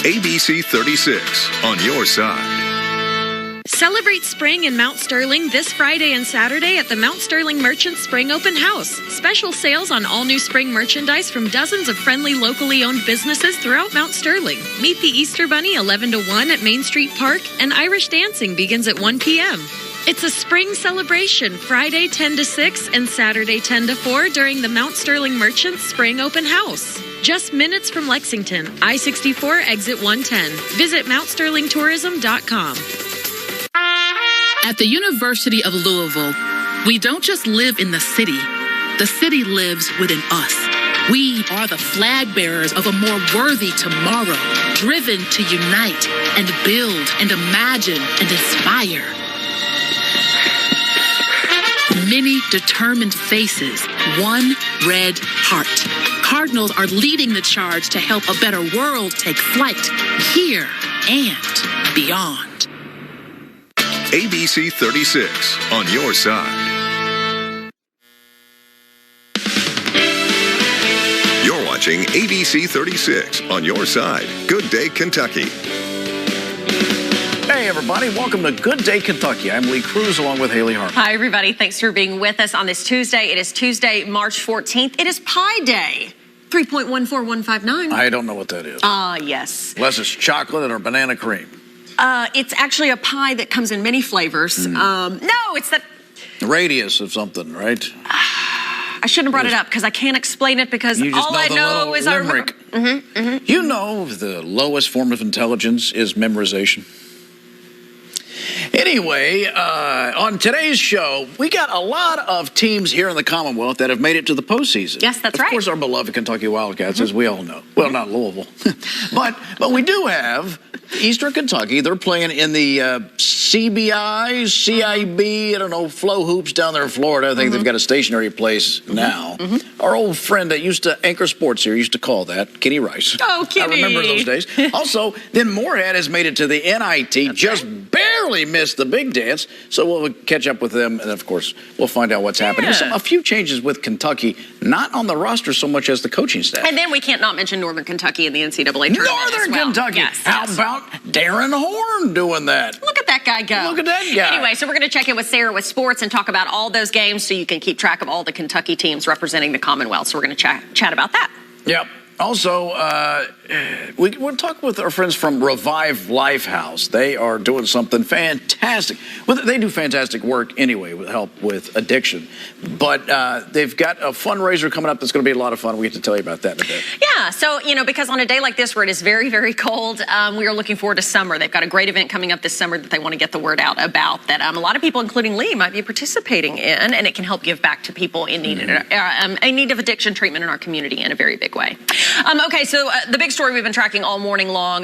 ABC 36 on your side. Celebrate spring in Mount Sterling this Friday and Saturday at the Mount Sterling Merchants Spring Open House. Special sales on all new spring merchandise from dozens of friendly locally owned businesses throughout Mount Sterling. Meet the Easter Bunny 11 to 1 at Main Street Park, and Irish dancing begins at 1 p.m. It's a spring celebration, Friday 10 to 6 and Saturday 10 to 4 during the Mount Sterling Merchants Spring Open House. Just minutes from Lexington, I-64 exit 110. Visit mountsterlingtourism.com. At the University of Louisville, we don't just live in the city lives within us. We are the flag bearers of a more worthy tomorrow, driven to unite and build and imagine and inspire. Many determined faces, one red heart. Cardinals are leading the charge to help a better world take flight here and beyond. ABC 36 on your side. You're watching ABC 36 on your side. Good Day, Kentucky. Hey, everybody. Welcome to Good Day, Kentucky. I'm Lee Cruz along with Haley Hart. Hi, everybody. Thanks for being with us on this Tuesday. It is Tuesday, March 14th. It is Pie Day. 3.14159. I don't know what that is. Yes. Unless it's chocolate or banana cream. It's actually a pie that comes in many flavors. No, it's that... Radius of something, right? I shouldn't have brought it up because I can't explain it because all I know is I remember. You know the lowest form of intelligence is memorization. Anyway, on today's show, we got a lot of teams here in the Commonwealth that have made it to the postseason. Yes, that's right. Of course, our beloved Kentucky Wildcats, as we all know. Well, not Louisville. but we do have Eastern Kentucky. They're playing in the CBI, CIB, I don't know, Flow Hoops down there in Florida. I think they've got a stationary place now. Our old friend that used to anchor sports here used to call that Kenny Rice. Oh, Kenny. I remember those days. Also, then Moorhead has made it to the NIT, just barely missed the big dance. So we'll catch up with them, and of course, we'll find out what's happening. There's a few changes with Kentucky, not on the roster so much as the coaching staff. And then we can't not mention Northern Kentucky in the NCAA tournament Northern Kentucky. Yes, How about Darren Horn doing that? Look at that guy go. Look at that guy. Anyway, so we're going to check in with Sarah with sports and talk about all those games so you can keep track of all the Kentucky teams representing the Commonwealth. So we're going to chat about that. Yep. Also, we'll talk with our friends from Revive Lifehouse. They are doing something fantastic. Well, they do fantastic work anyway with help with addiction. But they've got a fundraiser coming up that's going to be a lot of fun. We get to tell you about that in a bit. Yeah, so, because on a day like this where it is very, very cold, we are looking forward to summer. They've got a great event coming up this summer that they want to get the word out about that a lot of people, including Lee, might be participating in, and it can help give back to people in need, in need of addiction treatment in our community in a very big way. Okay, so the big story we've been tracking all morning long,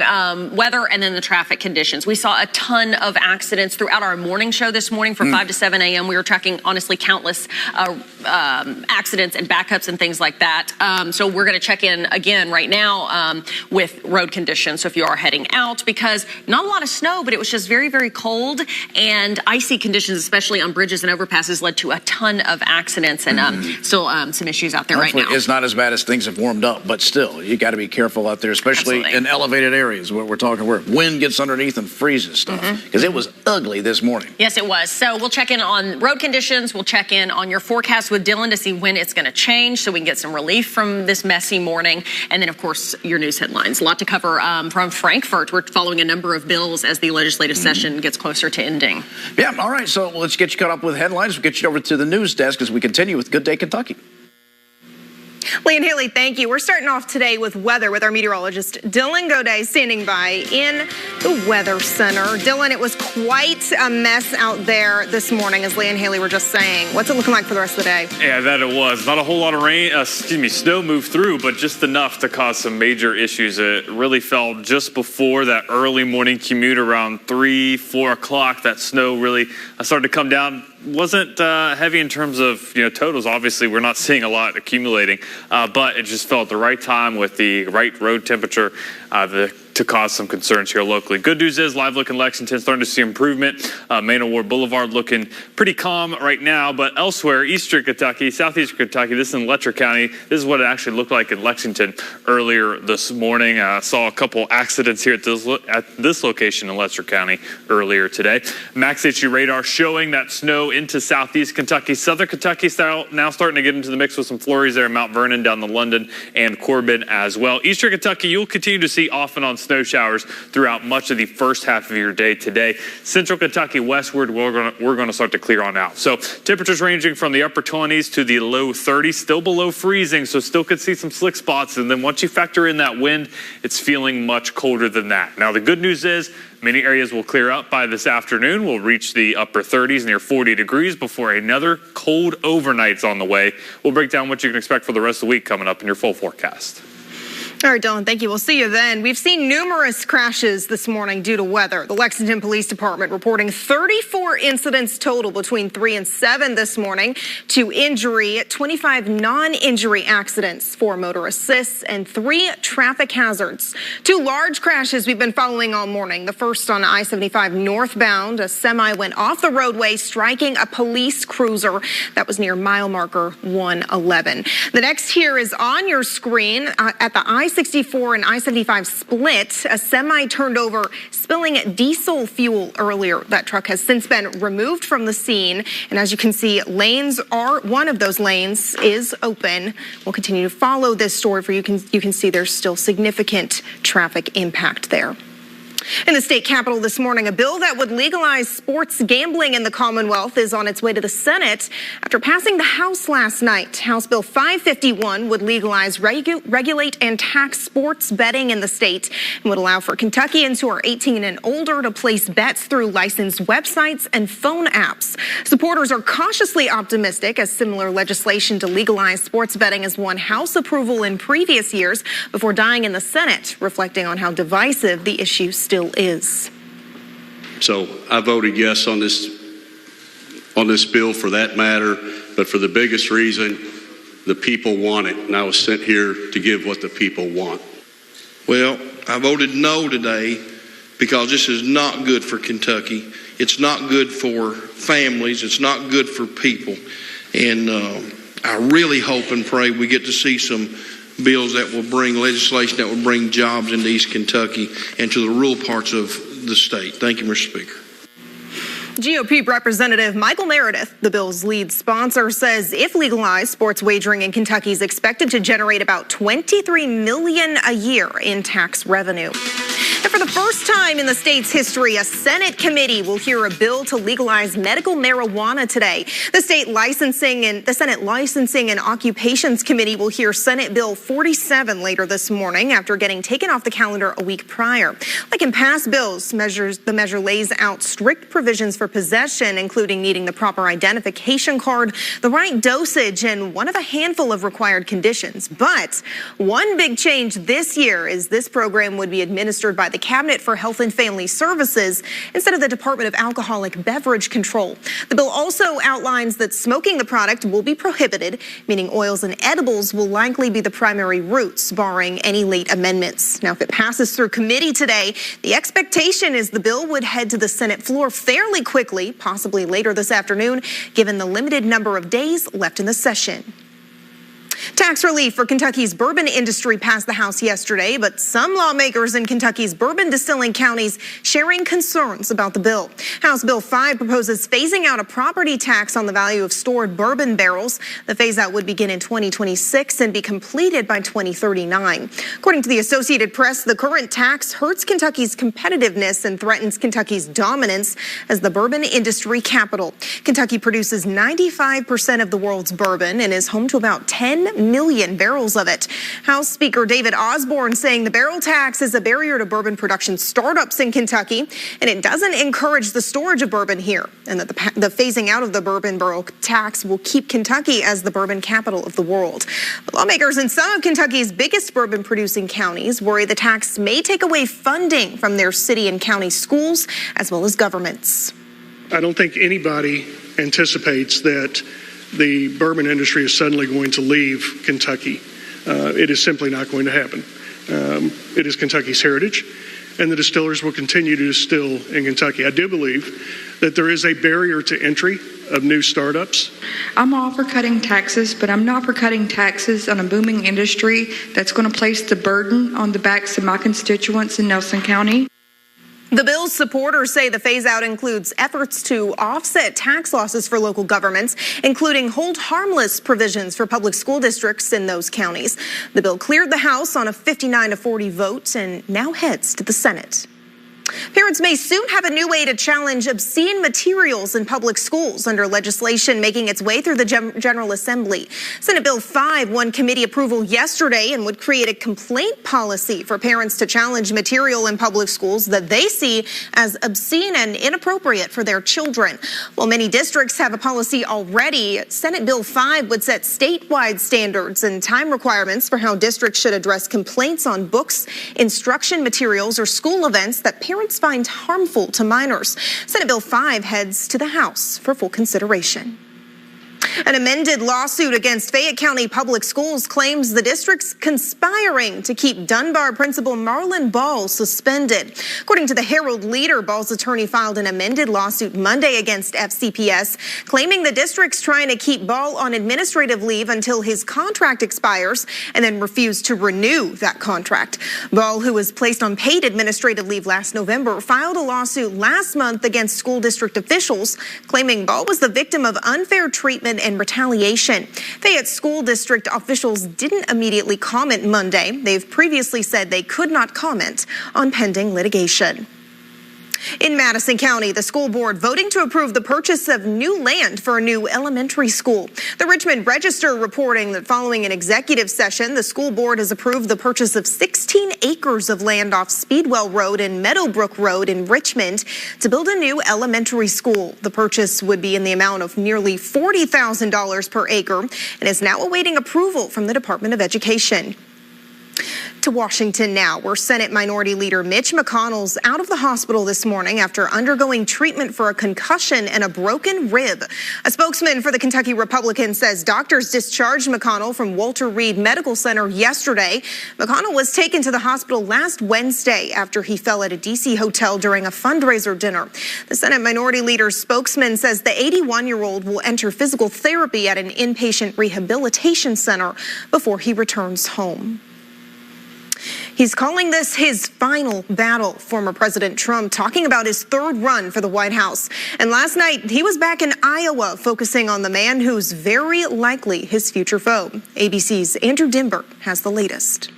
weather and then the traffic conditions. We saw a ton of accidents throughout our morning show this morning from 5 to 7 a.m. We were tracking, honestly, countless accidents and backups and things like that. So we're going to check in again right now with road conditions. So if you are heading out, because not a lot of snow, but it was just very, very cold, and icy conditions, especially on bridges and overpasses, led to a ton of accidents and still some issues out there Hopefully right now. It's not as bad as things have warmed up, but still, you got to be careful out there, especially in elevated areas where we're talking where wind gets underneath and freezes stuff, because it was ugly this morning. Yes, it was. So we'll check in on road conditions. We'll check in on your forecast with Dylan to see when it's going to change so we can get some relief from this messy morning. And then, of course, your news headlines. A lot to cover from Frankfurt. We're following a number of bills as the legislative session gets closer to ending. Yeah, all right. So let's get you caught up with headlines. We'll get you over to the news desk as we continue with Good Day Kentucky. Lee and Haley, thank you. We're starting off today with weather with our meteorologist Dylan Goday standing by in the Weather Center. Dylan, it was quite a mess out there this morning, as Lee and Haley were just saying. What's it looking like for the rest of the day? Yeah, that it was. Not a whole lot of snow moved through, but just enough to cause some major issues. It really fell just before that early morning commute around 3, 4 o'clock. That snow really started to come down. Wasn't heavy in terms of totals. Obviously, we're not seeing a lot accumulating, but it just fell at the right time with the right road temperature. The to cause some concerns here locally. Good news is live look in Lexington starting to see improvement. Main Award Boulevard looking pretty calm right now, but elsewhere, eastern Kentucky, southeastern Kentucky, this is in Letcher County. This is what it actually looked like in Lexington earlier this morning. Saw a couple accidents here at this location in Letcher County earlier today. Max HG radar showing that snow into southeast Kentucky. Southern Kentucky now starting to get into the mix with some flurries there in Mount Vernon, down to London and Corbin as well. Eastern Kentucky, you'll continue to see off and on snow showers throughout much of the first half of your day today. Central Kentucky westward, we're going to start to clear on out. So temperatures ranging from the upper 20s to the low 30s, still below freezing, so still could see some slick spots. And then once you factor in that wind, it's feeling much colder than that. Now, the good news is many areas will clear up by this afternoon. We'll reach the upper 30s, near 40 degrees before another cold overnight's on the way. We'll break down what you can expect for the rest of the week coming up in your full forecast. All right, Dylan, thank you. We'll see you then. We've seen numerous crashes this morning due to weather. The Lexington Police Department reporting 34 incidents total between 3 and 7 this morning to injury, 25 non-injury accidents, 4 motor assists, and 3 traffic hazards. 2 large crashes we've been following all morning. The first on I-75 northbound. A semi went off the roadway, striking a police cruiser that was near mile marker 111. The next here is on your screen at the I-64 and I-75 split. A semi turned over, spilling diesel fuel earlier. That truck has since been removed from the scene. And as you can see, one of those lanes is open. We'll continue to follow this story for you. You can see there's still significant traffic impact there. In the state capitol this morning, a bill that would legalize sports gambling in the Commonwealth is on its way to the Senate after passing the House last night. House Bill 551 would legalize, regulate, and tax sports betting in the state and would allow for Kentuckians who are 18 and older to place bets through licensed websites and phone apps. Supporters are cautiously optimistic as similar legislation to legalize sports betting has won House approval in previous years before dying in the Senate, reflecting on how divisive the issue still is. So I voted yes on this bill for that matter, but for the biggest reason, the people want it, and I was sent here to give what the people want. Well, I voted no today because this is not good for Kentucky. It's not good for families. It's not good for people. And I really hope and pray we get to see some bills that will bring legislation that will bring jobs into East Kentucky and to the rural parts of the state. Thank you, Mr. Speaker. GOP Representative Michael Meredith, the bill's lead sponsor, says if legalized, sports wagering in Kentucky is expected to generate about $23 million a year in tax revenue. And for the first time in the state's history, a Senate committee will hear a bill to legalize medical marijuana today. The Senate Licensing and Occupations Committee will hear Senate Bill 47 later this morning after getting taken off the calendar a week prior. Like in past bills, the measure lays out strict provisions for possession, including needing the proper identification card, the right dosage, and one of a handful of required conditions. But one big change this year is this program would be administered by the Cabinet for Health and Family Services instead of the Department of Alcoholic Beverage Control. The bill also outlines that smoking the product will be prohibited, meaning oils and edibles will likely be the primary routes, barring any late amendments. Now, if it passes through committee today, the expectation is the bill would head to the Senate floor fairly quickly, possibly later this afternoon, given the limited number of days left in the session. Tax relief for Kentucky's bourbon industry passed the House yesterday, but some lawmakers in Kentucky's bourbon distilling counties sharing concerns about the bill. House Bill 5 proposes phasing out a property tax on the value of stored bourbon barrels. The phase-out would begin in 2026 and be completed by 2039. According to the Associated Press, the current tax hurts Kentucky's competitiveness and threatens Kentucky's dominance as the bourbon industry capital. Kentucky produces 95% of the world's bourbon and is home to about 10 million barrels of it. House Speaker David Osborne saying the barrel tax is a barrier to bourbon production startups in Kentucky, and it doesn't encourage the storage of bourbon here, and that the phasing out of the bourbon barrel tax will keep Kentucky as the bourbon capital of the world. Lawmakers in some of Kentucky's biggest bourbon producing counties worry the tax may take away funding from their city and county schools as well as governments. I don't think anybody anticipates that the bourbon industry is suddenly going to leave Kentucky. It is simply not going to happen. It is Kentucky's heritage, and the distillers will continue to distill in Kentucky. I do believe that there is a barrier to entry of new startups. I'm all for cutting taxes, but I'm not for cutting taxes on a booming industry that's going to place the burden on the backs of my constituents in Nelson County. The bill's supporters say the phase-out includes efforts to offset tax losses for local governments, including hold harmless provisions for public school districts in those counties. The bill cleared the House on a 59-40 vote and now heads to the Senate. Parents may soon have a new way to challenge obscene materials in public schools under legislation making its way through the General Assembly. Senate Bill 5 won committee approval yesterday and would create a complaint policy for parents to challenge material in public schools that they see as obscene and inappropriate for their children. While many districts have a policy already, Senate Bill 5 would set statewide standards and time requirements for how districts should address complaints on books, instruction materials, or school events that parents find harmful to minors. Senate Bill 5 heads to the House for full consideration. An amended lawsuit against Fayette County Public Schools claims the district's conspiring to keep Dunbar principal Marlon Ball suspended. According to the Herald Leader, Ball's attorney filed an amended lawsuit Monday against FCPS, claiming the district's trying to keep Ball on administrative leave until his contract expires and then refuse to renew that contract. Ball, who was placed on paid administrative leave last November, filed a lawsuit last month against school district officials, claiming Ball was the victim of unfair treatment and retaliation. Fayette School District officials didn't immediately comment Monday. They've previously said they could not comment on pending litigation. In Madison County, the school board voting to approve the purchase of new land for a new elementary school. The Richmond Register reporting that following an executive session, the school board has approved the purchase of 16 acres of land off Speedwell Road and Meadowbrook Road in Richmond to build a new elementary school. The purchase would be in the amount of nearly $40,000 per acre and is now awaiting approval from the Department of Education. To Washington now, where Senate Minority Leader Mitch McConnell's out of the hospital this morning after undergoing treatment for a concussion and a broken rib. A spokesman for the Kentucky Republicans says doctors discharged McConnell from Walter Reed Medical Center yesterday. McConnell was taken to the hospital last Wednesday after he fell at a D.C. hotel during a fundraiser dinner. The Senate Minority Leader's spokesman says the 81-year-old will enter physical therapy at an inpatient rehabilitation center before he returns home. He's calling this his final battle, former President Trump talking about his third run for the White House. And last night, he was back in Iowa focusing on the man who's very likely his future foe. ABC's Andrew Dimber has the latest.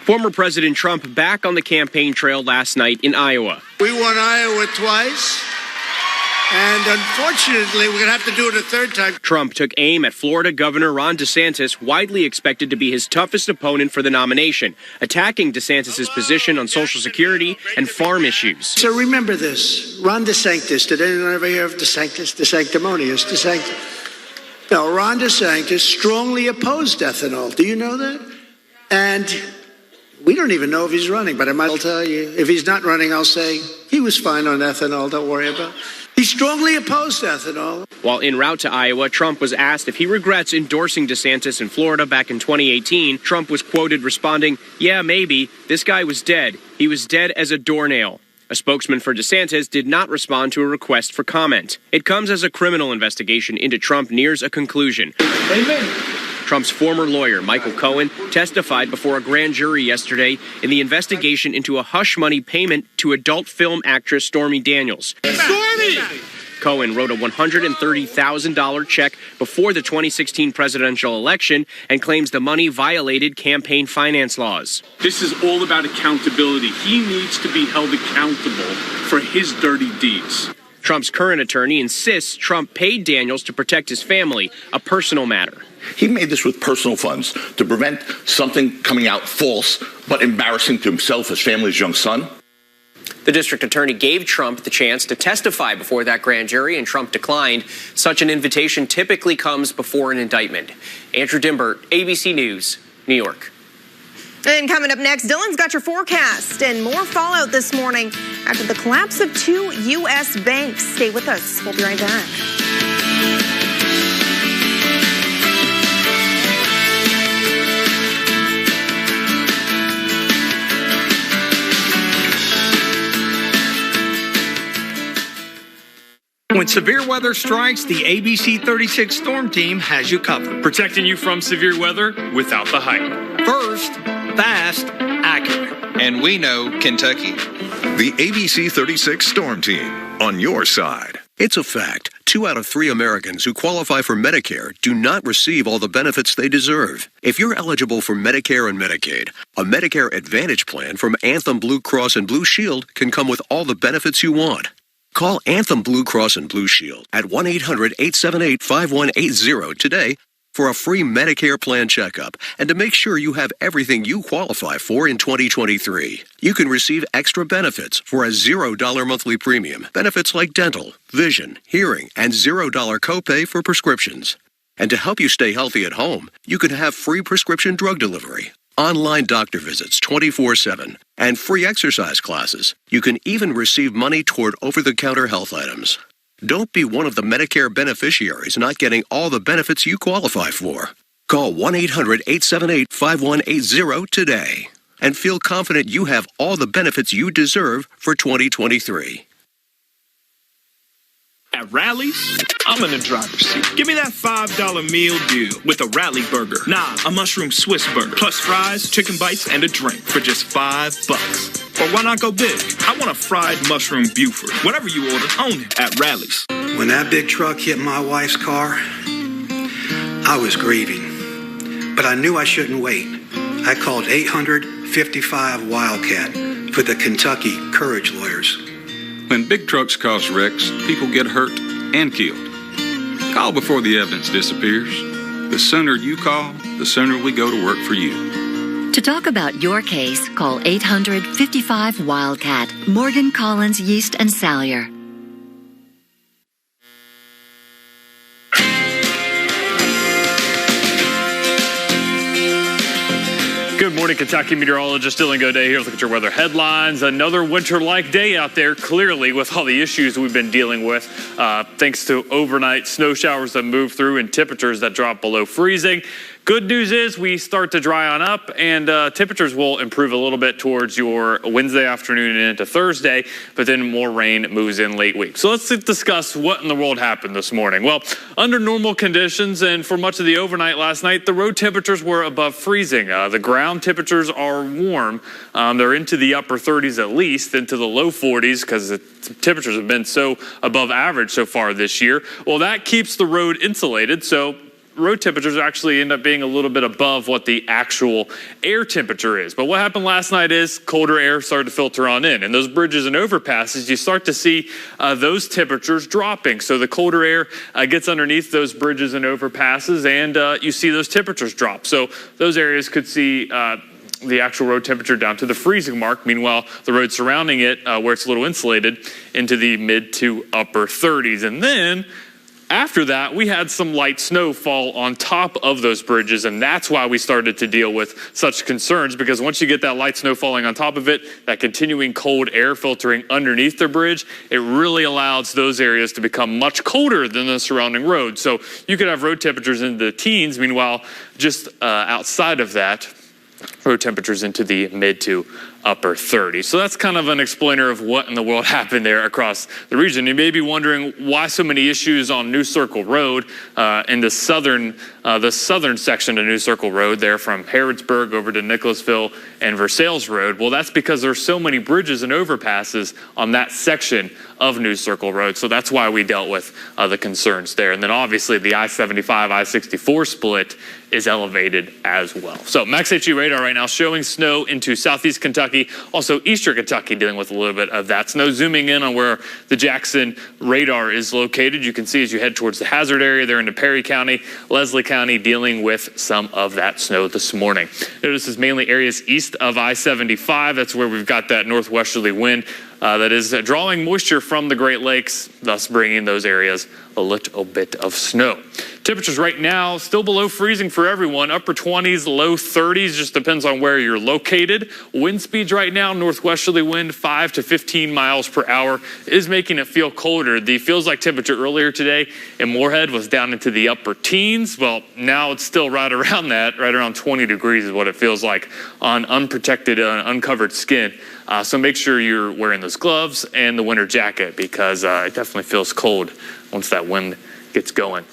Former President Trump back on the campaign trail last night in Iowa. We won Iowa twice. And unfortunately, we're going to have to do it a third time. Trump took aim at Florida Governor Ron DeSantis, widely expected to be his toughest opponent for the nomination, attacking DeSantis' position on Social Security and farm issues. So remember this, Ron DeSantis. Did anyone ever hear of DeSantis? The sanctimonious DeSantis. No, Ron DeSantis strongly opposed ethanol. Do you know that? And we don't even know if he's running, but I might tell you, if he's not running, I'll say he was fine on ethanol. Don't worry about it. He strongly opposed ethanol. While en route to Iowa, Trump was asked if he regrets endorsing DeSantis in Florida back in 2018. Trump was quoted responding, "Yeah, maybe. This guy was dead. He was dead as a doornail." A spokesman for DeSantis did not respond to a request for comment. It comes as a criminal investigation into Trump nears a conclusion. Amen. Trump's former lawyer, Michael Cohen, testified before a grand jury yesterday in the investigation into a hush money payment to adult film actress Stormy Daniels. Stormy! Cohen wrote a $130,000 check before the 2016 presidential election and claims the money violated campaign finance laws. This is all about accountability. He needs to be held accountable for his dirty deeds. Trump's current attorney insists Trump paid Daniels to protect his family, a personal matter. He made this with personal funds to prevent something coming out false but embarrassing to himself, his family, his young son. The district attorney gave Trump the chance to testify before that grand jury, and Trump declined. Such an invitation typically comes before an indictment. Andrew Dimber, ABC News, New York. And coming up next, Dylan's got your forecast and more fallout this morning after the collapse of 2 U.S. banks. Stay with us. We'll be right back. When severe weather strikes, the ABC 36 Storm Team has you covered. Protecting you from severe weather without the hype. First, fast, accurate. And we know Kentucky. The ABC 36 Storm Team, on your side. It's a fact. 2 out of 3 Americans who qualify for Medicare do not receive all the benefits they deserve. If you're eligible for Medicare and Medicaid, a Medicare Advantage plan from Anthem Blue Cross and Blue Shield can come with all the benefits you want. Call Anthem Blue Cross and Blue Shield at 1-800-878-5180 today for a free Medicare plan checkup and to make sure you have everything you qualify for in 2023. You can receive extra benefits for a $0 monthly premium. Benefits like dental, vision, hearing, and $0 copay for prescriptions. And to help you stay healthy at home, you can have free prescription drug delivery, online doctor visits 24/7, and free exercise classes. You can even receive money toward over-the-counter health items. Don't be one of the Medicare beneficiaries not getting all the benefits you qualify for. Call 1-800-878-5180 today and feel confident you have all the benefits you deserve for 2023. At Rally's, I'm in the driver's seat. Give me that $5 meal deal with a Rally burger. Nah, a mushroom Swiss burger. Plus fries, chicken bites, and a drink for just $5. Or why not go big? I want a fried mushroom Buford. Whatever you order, own it at Rally's. When that big truck hit my wife's car, I was grieving. But I knew I shouldn't wait. I called 855-WILDCAT for the Kentucky Courage Lawyers. When big trucks cause wrecks, people get hurt and killed. Call before the evidence disappears. The sooner you call, the sooner we go to work for you. To talk about your case, call 855-WILDCAT. Morgan, Collins, Yeast, and Salyer. Good morning, Kentucky meteorologist Dylan Goday here. Look at your weather headlines. Another winter-like day out there, clearly, with all the issues we've been dealing with, thanks to overnight snow showers that move through and temperatures that drop below freezing. Good news is we start to dry on up, and temperatures will improve a little bit towards your Wednesday afternoon and into Thursday, but then more rain moves in late week. So let's discuss what in the world happened this morning. Well, under normal conditions and for much of the overnight last night, the road temperatures were above freezing. The ground temperatures are warm. They're into the upper 30s at least, into the low 40s because the temperatures have been so above average so far this year. Well, that keeps the road insulated, so road temperatures actually end up being a little bit above what the actual air temperature is. But what happened last night is colder air started to filter on in. And those bridges and overpasses, you start to see those temperatures dropping. So the colder air gets underneath those bridges and overpasses, and you see those temperatures drop. So those areas could see the actual road temperature down to the freezing mark. Meanwhile, the road surrounding it, where it's a little insulated, into the mid to upper 30s. And then after that, we had some light snow fall on top of those bridges, and that's why we started to deal with such concerns, because once you get that light snow falling on top of it, that continuing cold air filtering underneath the bridge, it really allows those areas to become much colder than the surrounding road. So you could have road temperatures in the teens. Meanwhile, just outside of that, road temperatures into the mid to upper 30s. So that's kind of an explainer of what in the world happened there across the region. You may be wondering why so many issues on New Circle Road in the southern section of New Circle Road there from Harrodsburg over to Nicholasville and Versailles Road. Well, that's because there's so many bridges and overpasses on that section of New Circle Road. So that's why we dealt with the concerns there. And then obviously the I-75, I-64 split is elevated as well. So Max HU radar right now showing snow into southeast Kentucky, also eastern Kentucky dealing with a little bit of that snow. Zooming in on where the Jackson radar is located, you can see as you head towards the hazard area there into Perry County, Leslie County dealing with some of that snow this morning. Notice this is mainly areas east of I-75. That's where we've got that northwesterly wind that is drawing moisture from the Great Lakes, thus bringing those areas a little bit of snow. Temperatures right now still below freezing for everyone, upper 20s, low 30s, just depends on where you're located. Wind speeds right now, northwesterly wind 5 to 15 miles per hour is making it feel colder. The feels like temperature earlier today in Moorhead was down into the upper teens. Well, now it's still right around that, right around 20 degrees is what it feels like on unprotected, uncovered skin So make sure you're wearing those gloves and the winter jacket because it definitely feels cold once that wind gets going.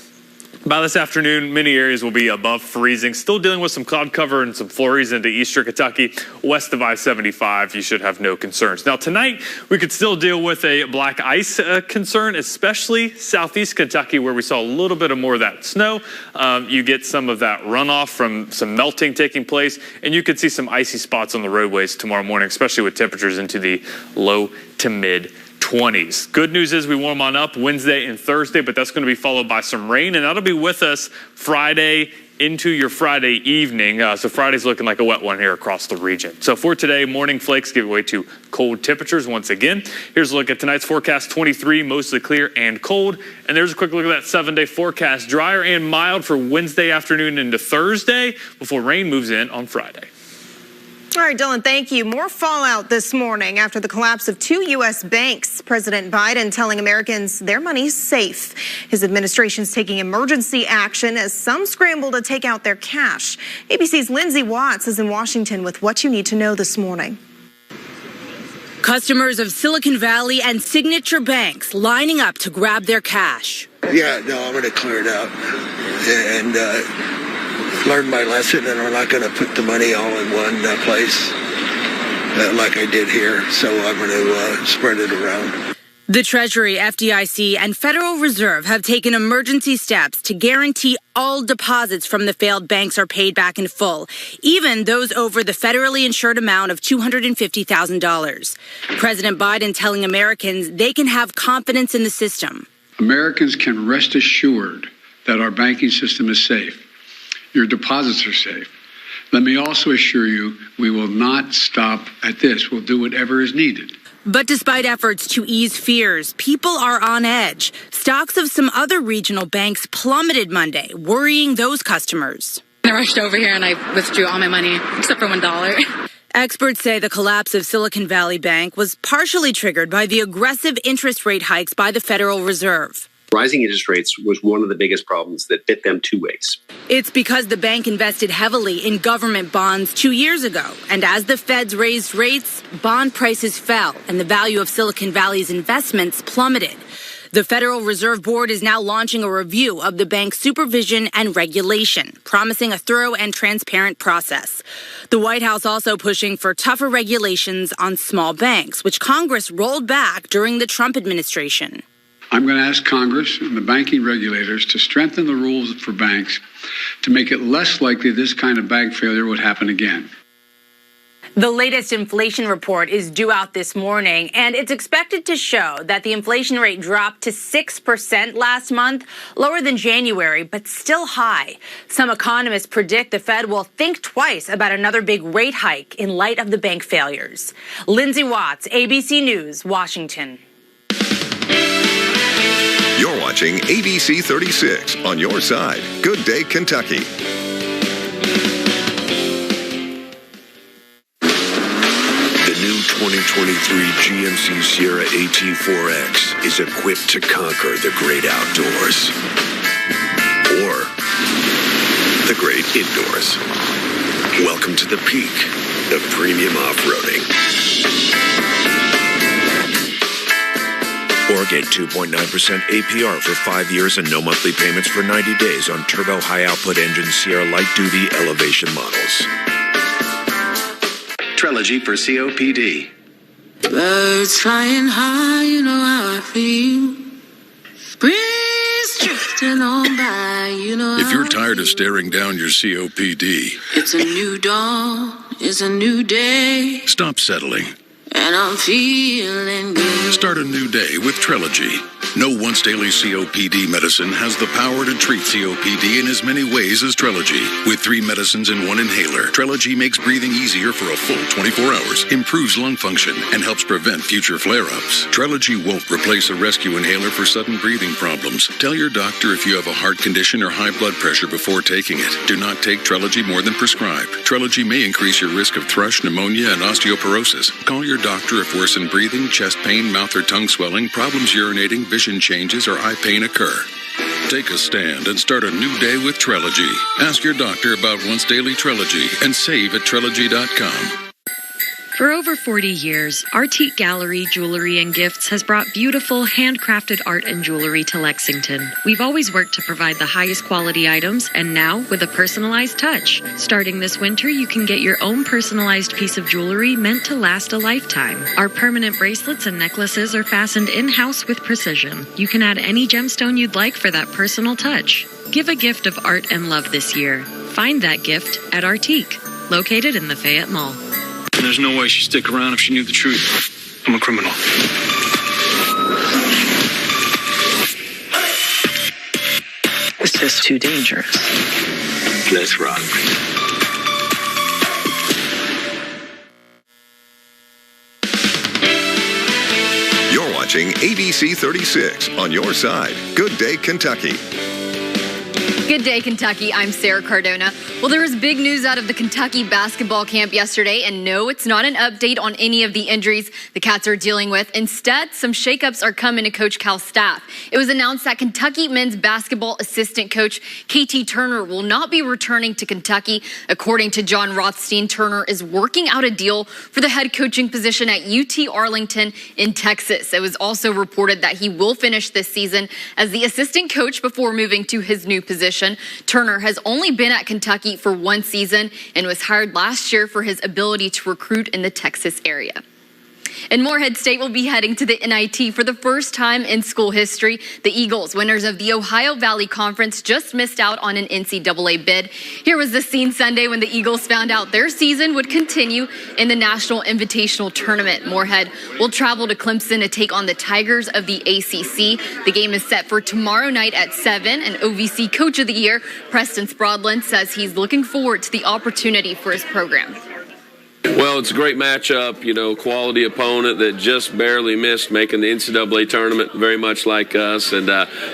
By this afternoon, many areas will be above freezing. Still dealing with some cloud cover and some flurries into eastern Kentucky. West of I-75, you should have no concerns. Now, tonight, we could still deal with a black ice concern, especially southeast Kentucky, where we saw a little bit of more of that snow. You get some of that runoff from some melting taking place, and you could see some icy spots on the roadways tomorrow morning, especially with temperatures into the low to mid 20s. Good news is we warm on up Wednesday and Thursday, but that's going to be followed by some rain, and that'll be with us Friday into your Friday evening. So Friday's looking like a wet one here across the region. So for today, morning flakes give way to cold temperatures once again. Here's a look at tonight's forecast: 23, mostly clear and cold. And there's a quick look at that 7-day forecast: drier and mild for Wednesday afternoon into Thursday before rain moves in on Friday. All right, Dylan, thank you. More fallout this morning after the collapse of 2 U.S. banks. President Biden telling Americans their money's safe. His administration's taking emergency action as some scramble to take out their cash. ABC's Lindsay Watts is in Washington with what you need to know this morning. Customers of Silicon Valley and Signature banks lining up to grab their cash. Yeah, no, I'm going to clear it out and learn my lesson, and I'm not going to put the money all in one place like I did here. So I'm going to spread it around. The Treasury, FDIC, and Federal Reserve have taken emergency steps to guarantee all deposits from the failed banks are paid back in full, even those over the federally insured amount of $250,000. President Biden telling Americans they can have confidence in the system. Americans can rest assured that our banking system is safe. Your deposits are safe. Let me also assure you, we will not stop at this. We'll do whatever is needed. But despite efforts to ease fears, people are on edge. Stocks of some other regional banks plummeted Monday, worrying those customers. I rushed over here and I withdrew all my money, except for $1. Experts say the collapse of Silicon Valley Bank was partially triggered by the aggressive interest rate hikes by the Federal Reserve. Rising interest rates was one of the biggest problems that bit them two ways. It's because the bank invested heavily in government bonds 2 years ago. And as the feds raised rates, bond prices fell and the value of Silicon Valley's investments plummeted. The Federal Reserve Board is now launching a review of the bank's supervision and regulation, promising a thorough and transparent process. The White House also pushing for tougher regulations on small banks, which Congress rolled back during the Trump administration. I'm going to ask Congress and the banking regulators to strengthen the rules for banks to make it less likely this kind of bank failure would happen again. The latest inflation report is due out this morning, and it's expected to show that the inflation rate dropped to 6% last month, lower than January, but still high. Some economists predict the Fed will think twice about another big rate hike in light of the bank failures. Lindsay Watts, ABC News, Washington. You're watching ABC 36 on your side. Good day, Kentucky. The new 2023 GMC Sierra AT4X is equipped to conquer the great outdoors or the great indoors. Welcome to the peak of premium off-roading. Or get 2.9% APR for 5 years and no monthly payments for 90 days on turbo high-output engine Sierra light-duty elevation models. Trilogy for COPD. Birds flying high, you know how I feel. Breeze drifting on by, you know. If you're tired of staring down your COPD, It's a new dawn, it's a new day, stop settling. and I'm feeling good. Start a new day with Trilogy. No once-daily COPD medicine has the power to treat COPD in as many ways as Trilogy. With 3 medicines and 1 inhaler, Trilogy makes breathing easier for a full 24 hours, improves lung function, and helps prevent future flare-ups. Trilogy won't replace a rescue inhaler for sudden breathing problems. Tell your doctor if you have a heart condition or high blood pressure before taking it. Do not take Trilogy more than prescribed. Trilogy may increase your risk of thrush, pneumonia, and osteoporosis. Call your doctor if worsened breathing, chest pain, mouth or tongue swelling, problems urinating, vision changes, or eye pain occur. Take a stand and start a new day with Trilogy. Ask your doctor about once daily Trilogy and save at Trilogy.com. For over 40 years, Artique Gallery Jewelry and Gifts has brought beautiful, handcrafted art and jewelry to Lexington. We've always worked to provide the highest quality items, and now with a personalized touch. Starting this winter, you can get your own personalized piece of jewelry meant to last a lifetime. Our permanent bracelets and necklaces are fastened in-house with precision. You can add any gemstone you'd like for that personal touch. Give a gift of art and love this year. Find that gift at Artique, located in the Fayette Mall. There's no way she'd stick around if she knew the truth. I'm a criminal. This is too dangerous. Let's rock. You're watching ABC 36 on your side. Good Day, Kentucky. Good day, Kentucky. I'm Sarah Cardona. Well, there was big news out of the Kentucky basketball camp yesterday, and no, it's not an update on any of the injuries the Cats are dealing with. Instead, some shakeups are coming to Coach Cal's staff. It was announced that Kentucky men's basketball assistant coach KT Turner will not be returning to Kentucky. According to John Rothstein, Turner is working out a deal for the head coaching position at UT Arlington in Texas. It was also reported that he will finish this season as the assistant coach before moving to his new position. Turner has only been at Kentucky for one season and was hired last year for his ability to recruit in the Texas area. And Morehead State will be heading to the NIT for the first time in school history. The Eagles, winners of the Ohio Valley Conference, just missed out on an NCAA bid. Here was the scene Sunday when the Eagles found out their season would continue in the National Invitational Tournament. Morehead will travel to Clemson to take on the Tigers of the ACC. The game is set for tomorrow night at 7, and OVC Coach of the Year, Preston Sprodlin, says he's looking forward to the opportunity for his program. Well, it's a great matchup, quality opponent that just barely missed making the NCAA tournament, very much like us, and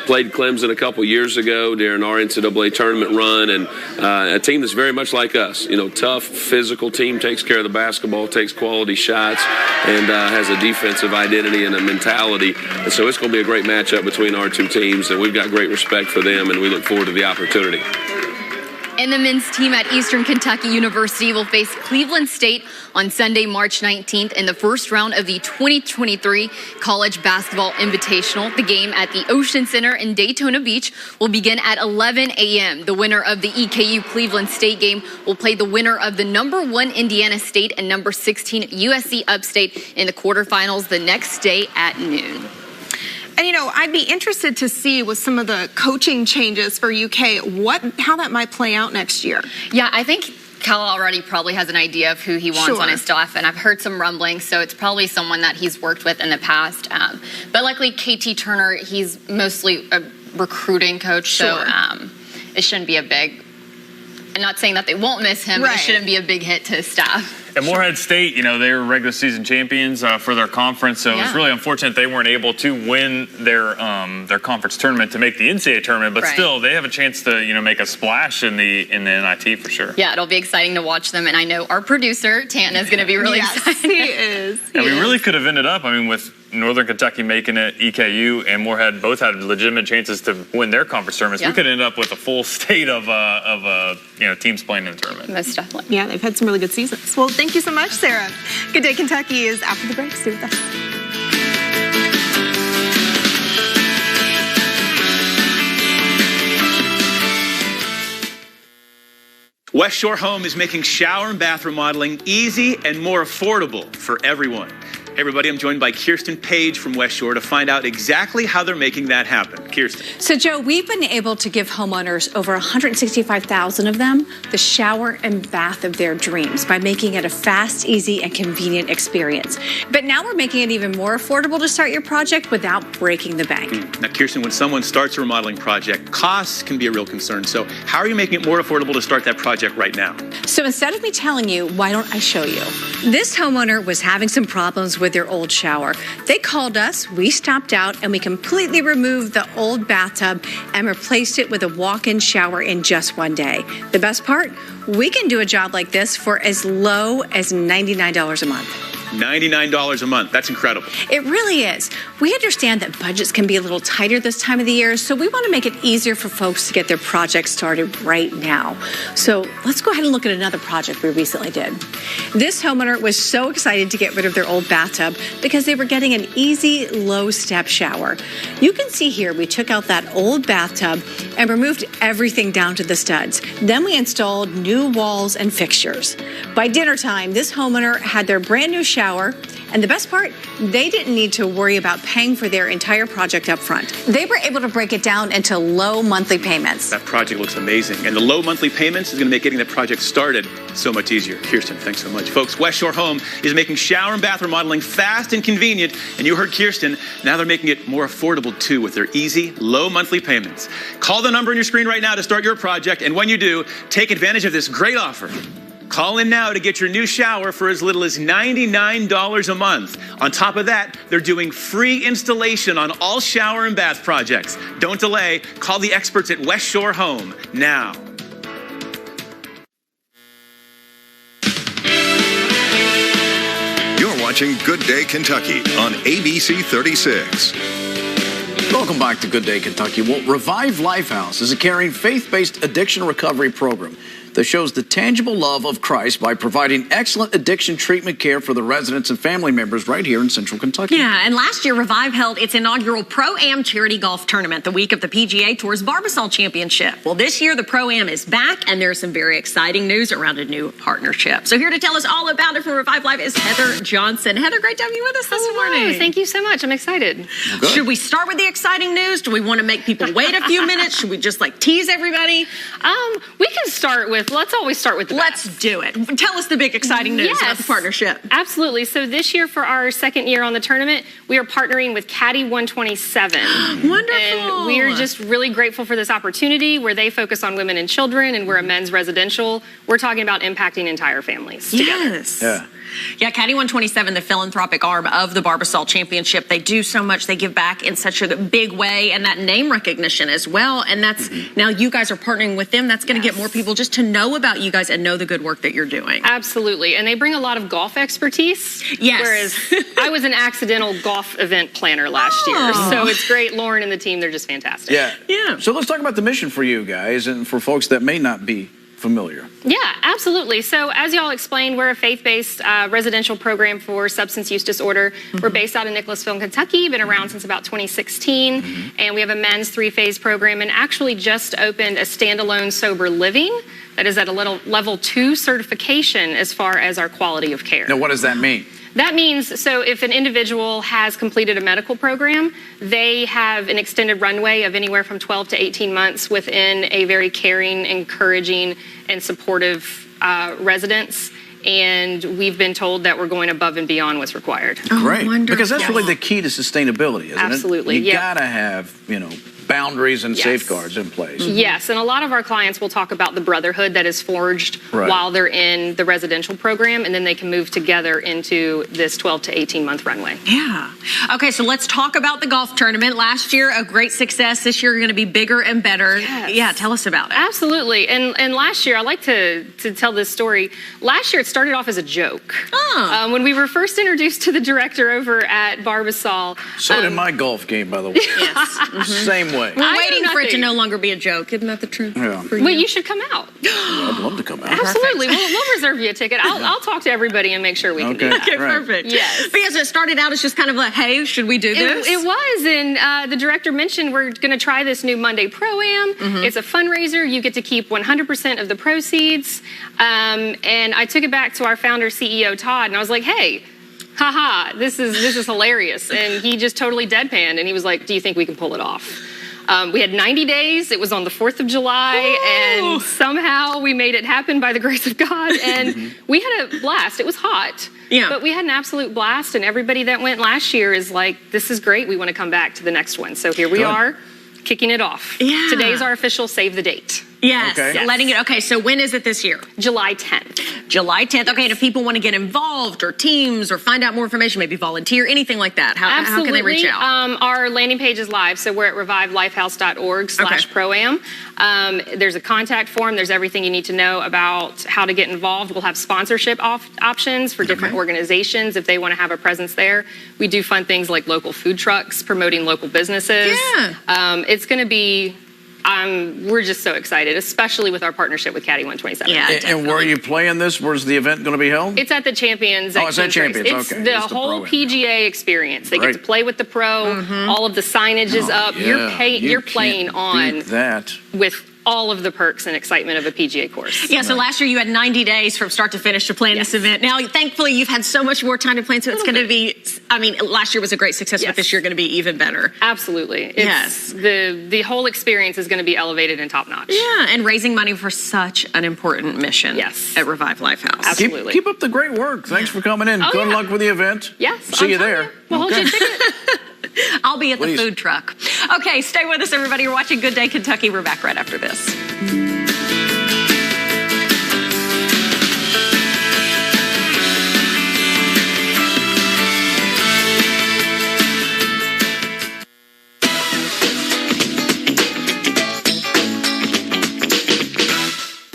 played Clemson a couple years ago during our NCAA tournament run, and a team that's very much like us, tough, physical team, takes care of the basketball, takes quality shots, and has a defensive identity and a mentality. And so it's going to be a great matchup between our two teams, and we've got great respect for them, and we look forward to the opportunity. And the men's team at Eastern Kentucky University will face Cleveland State on Sunday, March 19th in the first round of the 2023 College Basketball Invitational. The game at the Ocean Center in Daytona Beach will begin at 11 a.m. The winner of the EKU Cleveland State game will play the winner of the number 1 Indiana State and number 16 USC Upstate in the quarterfinals the next day at noon. And, I'd be interested to see with some of the coaching changes for UK, how that might play out next year. Yeah, I think Cal already probably has an idea of who he wants on his staff, and I've heard some rumblings, so it's probably someone that he's worked with in the past. But likely KT Turner, he's mostly a recruiting coach, so it shouldn't be a big, I'm not saying that they won't miss him, but it shouldn't be a big hit to his staff. And Morehead State, they were regular season champions for their conference, so it was really unfortunate they weren't able to win their conference tournament to make the NCAA tournament. But still, they have a chance to make a splash in the NIT for sure. Yeah, it'll be exciting to watch them, and I know our producer Tana is going to be really excited. He is. And we really could have ended up, with Northern Kentucky making it, EKU and Morehead both had legitimate chances to win their conference tournaments. We could end up with a full state of teams playing in the tournament. Most definitely. Yeah, they've had some really good seasons. Well, thank you so much, Sarah. Good Day Kentucky is after the break. Stay with us. West Shore Home is making shower and bath remodeling easy and more affordable for everyone. Hey everybody, I'm joined by Kirsten Page from West Shore to find out exactly how they're making that happen. Kirsten. So Joe, we've been able to give homeowners, over 165,000 of them, the shower and bath of their dreams by making it a fast, easy, and convenient experience. But now we're making it even more affordable to start your project without breaking the bank. Now Kirsten, when someone starts a remodeling project, costs can be a real concern. So how are you making it more affordable to start that project right now? So instead of me telling you, why don't I show you? This homeowner was having some problems with their old shower. They called us, we stopped out, and we completely removed the old bathtub and replaced it with a walk-in shower in just one day. The best part? We can do a job like this for as low as $99 a month. $99 a month. That's incredible. It really is. We understand that budgets can be a little tighter this time of the year, so we want to make it easier for folks to get their projects started right now. So let's go ahead and look at another project we recently did. This homeowner was so excited to get rid of their old bathtub because they were getting an easy, low-step shower. You can see here we took out that old bathtub and removed everything down to the studs. Then we installed new walls and fixtures. By dinner time, this homeowner had their brand new shower, and the best part, they didn't need to worry about paying for their entire project up front. They were able to break it down into low monthly payments. That project looks amazing, and the low monthly payments is going to make getting that project started so much easier. Kirsten, thanks so much. Folks, West Shore Home is making shower and bath remodeling fast and convenient, and you heard Kirsten, now they're making it more affordable too with their easy, low monthly payments. Call the number on your screen right now to start your project, and when you do, take advantage of this great offer. Call in now to get your new shower for as little as $99 a month. On top of that, they're doing free installation on all shower and bath projects. Don't delay. Call the experts at West Shore Home now. You're watching Good Day Kentucky on ABC 36. Welcome back to Good Day Kentucky. Well, Revive Lifehouse is a caring, faith-based addiction recovery program that shows the tangible love of Christ by providing excellent addiction treatment care for the residents and family members right here in Central Kentucky. Yeah, and last year, Revive held its inaugural Pro-Am charity golf tournament the week of the PGA Tour's Barbasol Championship. Well, this year, the Pro-Am is back, and there's some very exciting news around a new partnership. So here to tell us all about it from Revive Life is Heather Johnson. Heather, great to have you with us this morning. Thank you so much. I'm excited. Should we start with the exciting news? Do we want to make people wait a few minutes? Should we just tease everybody? We can start with, let's always start with the Let's do it. Tell us the big exciting news about the partnership. Absolutely. So this year, for our second year on the tournament, we are partnering with Caddy 127. Wonderful. And we are just really grateful for this opportunity where they focus on women and children, and we're a men's residential. We're talking about impacting entire families together. Yes. Yeah, Caddy 127, the philanthropic arm of the Barbasol Championship, they do so much. They give back in such a big way, and that name recognition as well. And that's now you guys are partnering with them. That's going to get more people just to know about you guys and know the good work that you're doing. Absolutely. And they bring a lot of golf expertise. Yes. Whereas I was an accidental golf event planner last year. So it's great. Lauren and the team, they're just fantastic. Yeah. So let's talk about the mission for you guys and for folks that may not be familiar. Yeah, absolutely. So as y'all explained, we're a faith-based residential program for substance use disorder. We're based out of Nicholasville, Kentucky, been around since about 2016. And we have a men's 3-phase program and actually just opened a standalone sober living that is at a level 2 certification as far as our quality of care. Now, what does that mean? That means, so if an individual has completed a medical program, they have an extended runway of anywhere from 12 to 18 months within a very caring, encouraging, and supportive residence. And we've been told that we're going above and beyond what's required. Great. Because that's really the key to sustainability, isn't it? Absolutely. You gotta have, boundaries and safeguards in place. Yes, and a lot of our clients will talk about the brotherhood that is forged while they're in the residential program, and then they can move together into this 12 to 18 month runway. Yeah. Okay, so let's talk about the golf tournament. Last year, a great success. This year, going to be bigger and better. Yes. Yeah, tell us about it. Absolutely. And last year, I like to tell this story. Last year, it started off as a joke. When we were first introduced to the director over at Barbasol. So did my golf game, by the way. Yes. Same way. We're waiting for it to no longer be a joke. Isn't that the truth? Yeah. Well, you should come out. I'd love to come out. Absolutely. We'll reserve you a ticket. I'll talk to everybody and make sure we can do that. Okay, perfect. Yes. Because it started out as just kind of like, hey, should we do this? It was, and the director mentioned we're going to try this new Monday Pro-Am. It's a fundraiser. You get to keep 100% of the proceeds. And I took it back to our founder, CEO Todd, and I was like, hey, haha, this is hilarious. And he just totally deadpanned, and he was like, do you think we can pull it off? We had 90 days. It was on the 4th of July, and somehow we made it happen by the grace of God. And we had a blast. It was hot, but we had an absolute blast. And everybody that went last year is like, this is great. We want to come back to the next one. So here we are, kicking it off. Yeah. Today's our official save the date. Yes, Okay. letting it. Okay, so when is it this year? July 10th. July 10th. Okay, and if people want to get involved or teams or find out more information, maybe volunteer, anything like that, how can they reach out? Our landing page is live, so we're at revivelifehouse.org/proam. There's a contact form. There's everything you need to know about how to get involved. We'll have sponsorship options for different organizations if they want to have a presence there. We do fun things like local food trucks, promoting local businesses. Yeah. It's going to be... we're just so excited, especially with our partnership with Caddy 127. Yeah, And where are you playing this? Where's the event going to be held? It's at the Champions. Oh, it's at Champions. It's Okay. the It's the whole pro PGA experience. They get to play with the pro. All of the signage is up. Yeah, You're playing on beat that. with all of the perks and excitement of a PGA course. Yeah, so last year you had 90 days from start to finish to plan this event. Now, thankfully, you've had so much more time to plan, so it's going to be, I mean, last year was a great success, but this year going to be even better. Absolutely. Yes. The whole experience is going to be elevated and top notch. Yeah, and raising money for such an important mission at Revive Lifehouse. Absolutely. Keep up the great work. Thanks for coming in. Oh, Good yeah. luck with the event. Yes. See you there. We'll hold you a ticket. I'll be at Please. the food truck. Okay, stay with us, everybody. You're watching Good Day Kentucky. We're back right after this.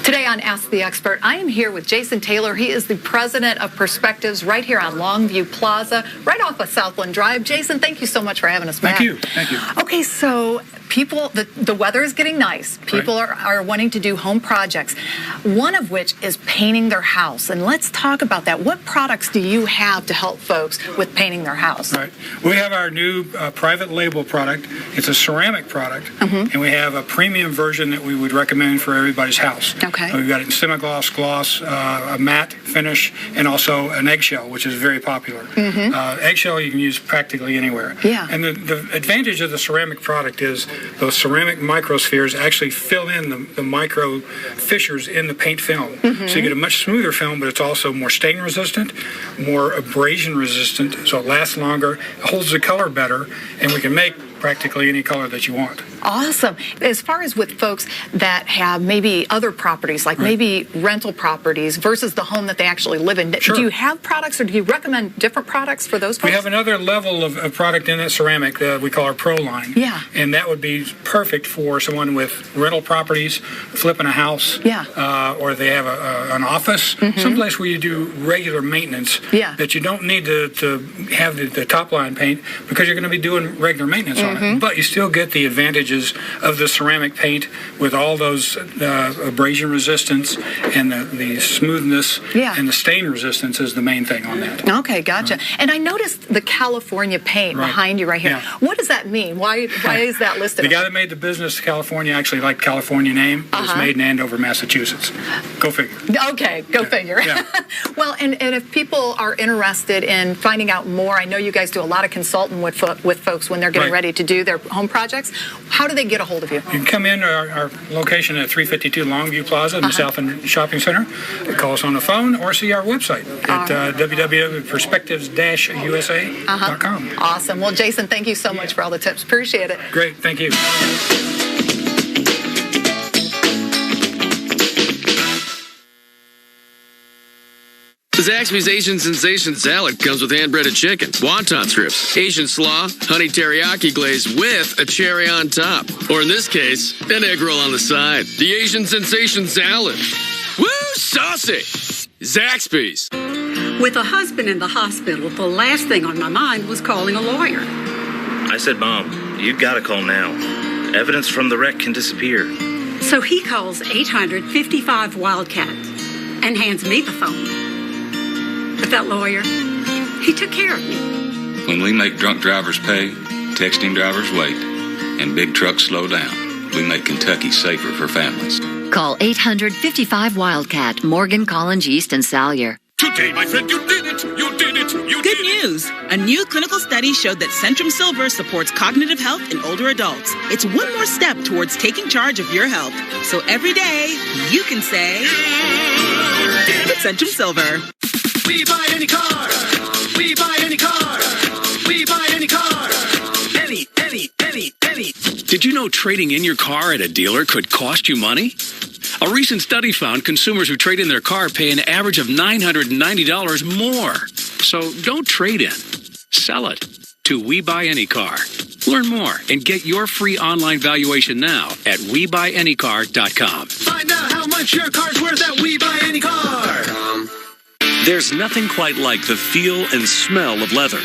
Today on Ask the Expert, I am here with Jason Taylor. He is the president of Perspectives right here on Longview Plaza, right off of Southland Drive. Jason, thank you so much for having us back. Thank you. Okay, so people, the weather is getting nice. People are wanting to do home projects, one of which is painting their house. And let's talk about that. What products do you have to help folks with painting their house? Right. We have our new private label product. It's a ceramic product, and we have a premium version that we would recommend for everybody's house. Okay. We've got it in semi-gloss, gloss, a matte finish, and also an eggshell, which is very popular. Eggshell you can use practically anywhere. Yeah. And the advantage of the ceramic product is those ceramic microspheres actually fill in the micro fissures in the paint film. So you get a much smoother film, but it's also more stain resistant, more abrasion resistant, so it lasts longer, it holds the color better, and we can make practically any color that you want. Awesome. As far as with folks that have maybe other properties, like maybe rental properties versus the home that they actually live in, do you have products or do you recommend different products for those folks? We have another level of product in that ceramic that we call our Pro line. Yeah. And that would be perfect for someone with rental properties, flipping a house, or they have an office, someplace where you do regular maintenance that you don't need to have the top line paint because you're going to be doing regular maintenance on it. But you still get the advantages of the ceramic paint with all those abrasion resistance and the smoothness and the stain resistance is the main thing on that. Okay, gotcha. And I noticed the California paint behind you right here. What does that mean? Why is that listed? The guy that made the business California actually liked California name. It was made in Andover, Massachusetts. Go figure. Okay, go figure. Well, and if people are interested in finding out more, I know you guys do a lot of consulting with folks when they're getting ready to do their home projects. How do they get a hold of you? You can come in our location at 352 Longview Plaza in the Southland Shopping Center. Call us on the phone or see our website at www.perspectives-usa.com. Awesome. Well, Jason, thank you so much for all the tips. Appreciate it. Great. Thank you. Zaxby's Asian Sensation Salad comes with hand-breaded chicken, wonton strips, Asian slaw, honey teriyaki glaze with a cherry on top. Or in this case, an egg roll on the side. The Asian Sensation Salad. Woo, saucy! Zaxby's. With a husband in the hospital, the last thing on my mind was calling a lawyer. I said, Mom, you've got to call now. Evidence from the wreck can disappear. So he calls 855-WILDCAT and hands me the phone. But that lawyer, he took care of me. When we make drunk drivers pay, texting drivers wait, and big trucks slow down, we make Kentucky safer for families. Call 855-WILDCAT, Morgan, Collins, East, and Salyer. Today, my friend, you did it! You did it! You Good news! A new clinical study showed that Centrum Silver supports cognitive health in older adults. It's one more step towards taking charge of your health. So every day, you can say, Centrum Silver. We buy any car. We buy any car. We buy any car. Any. Did you know trading in your car at a dealer could cost you money? A recent study found consumers who trade in their car pay an average of $990 more. So don't trade in. Sell it to We Buy Any Car. Learn more and get your free online valuation now at WeBuyAnyCar.com. Find out how much your car's worth at We Buy Any Car. There's nothing quite like the feel and smell of leather.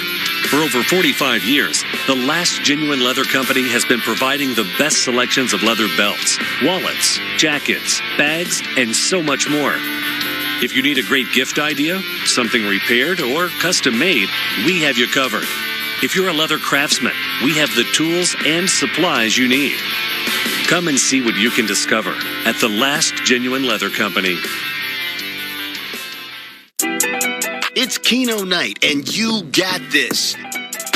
For over 45 years, the Last Genuine Leather Company has been providing the best selections of leather belts, wallets, jackets, bags, and so much more. If you need a great gift idea, something repaired, or custom made, we have you covered. If you're a leather craftsman, we have the tools and supplies you need. Come and see what you can discover at the Last Genuine Leather Company. It's Keno night, and you got this.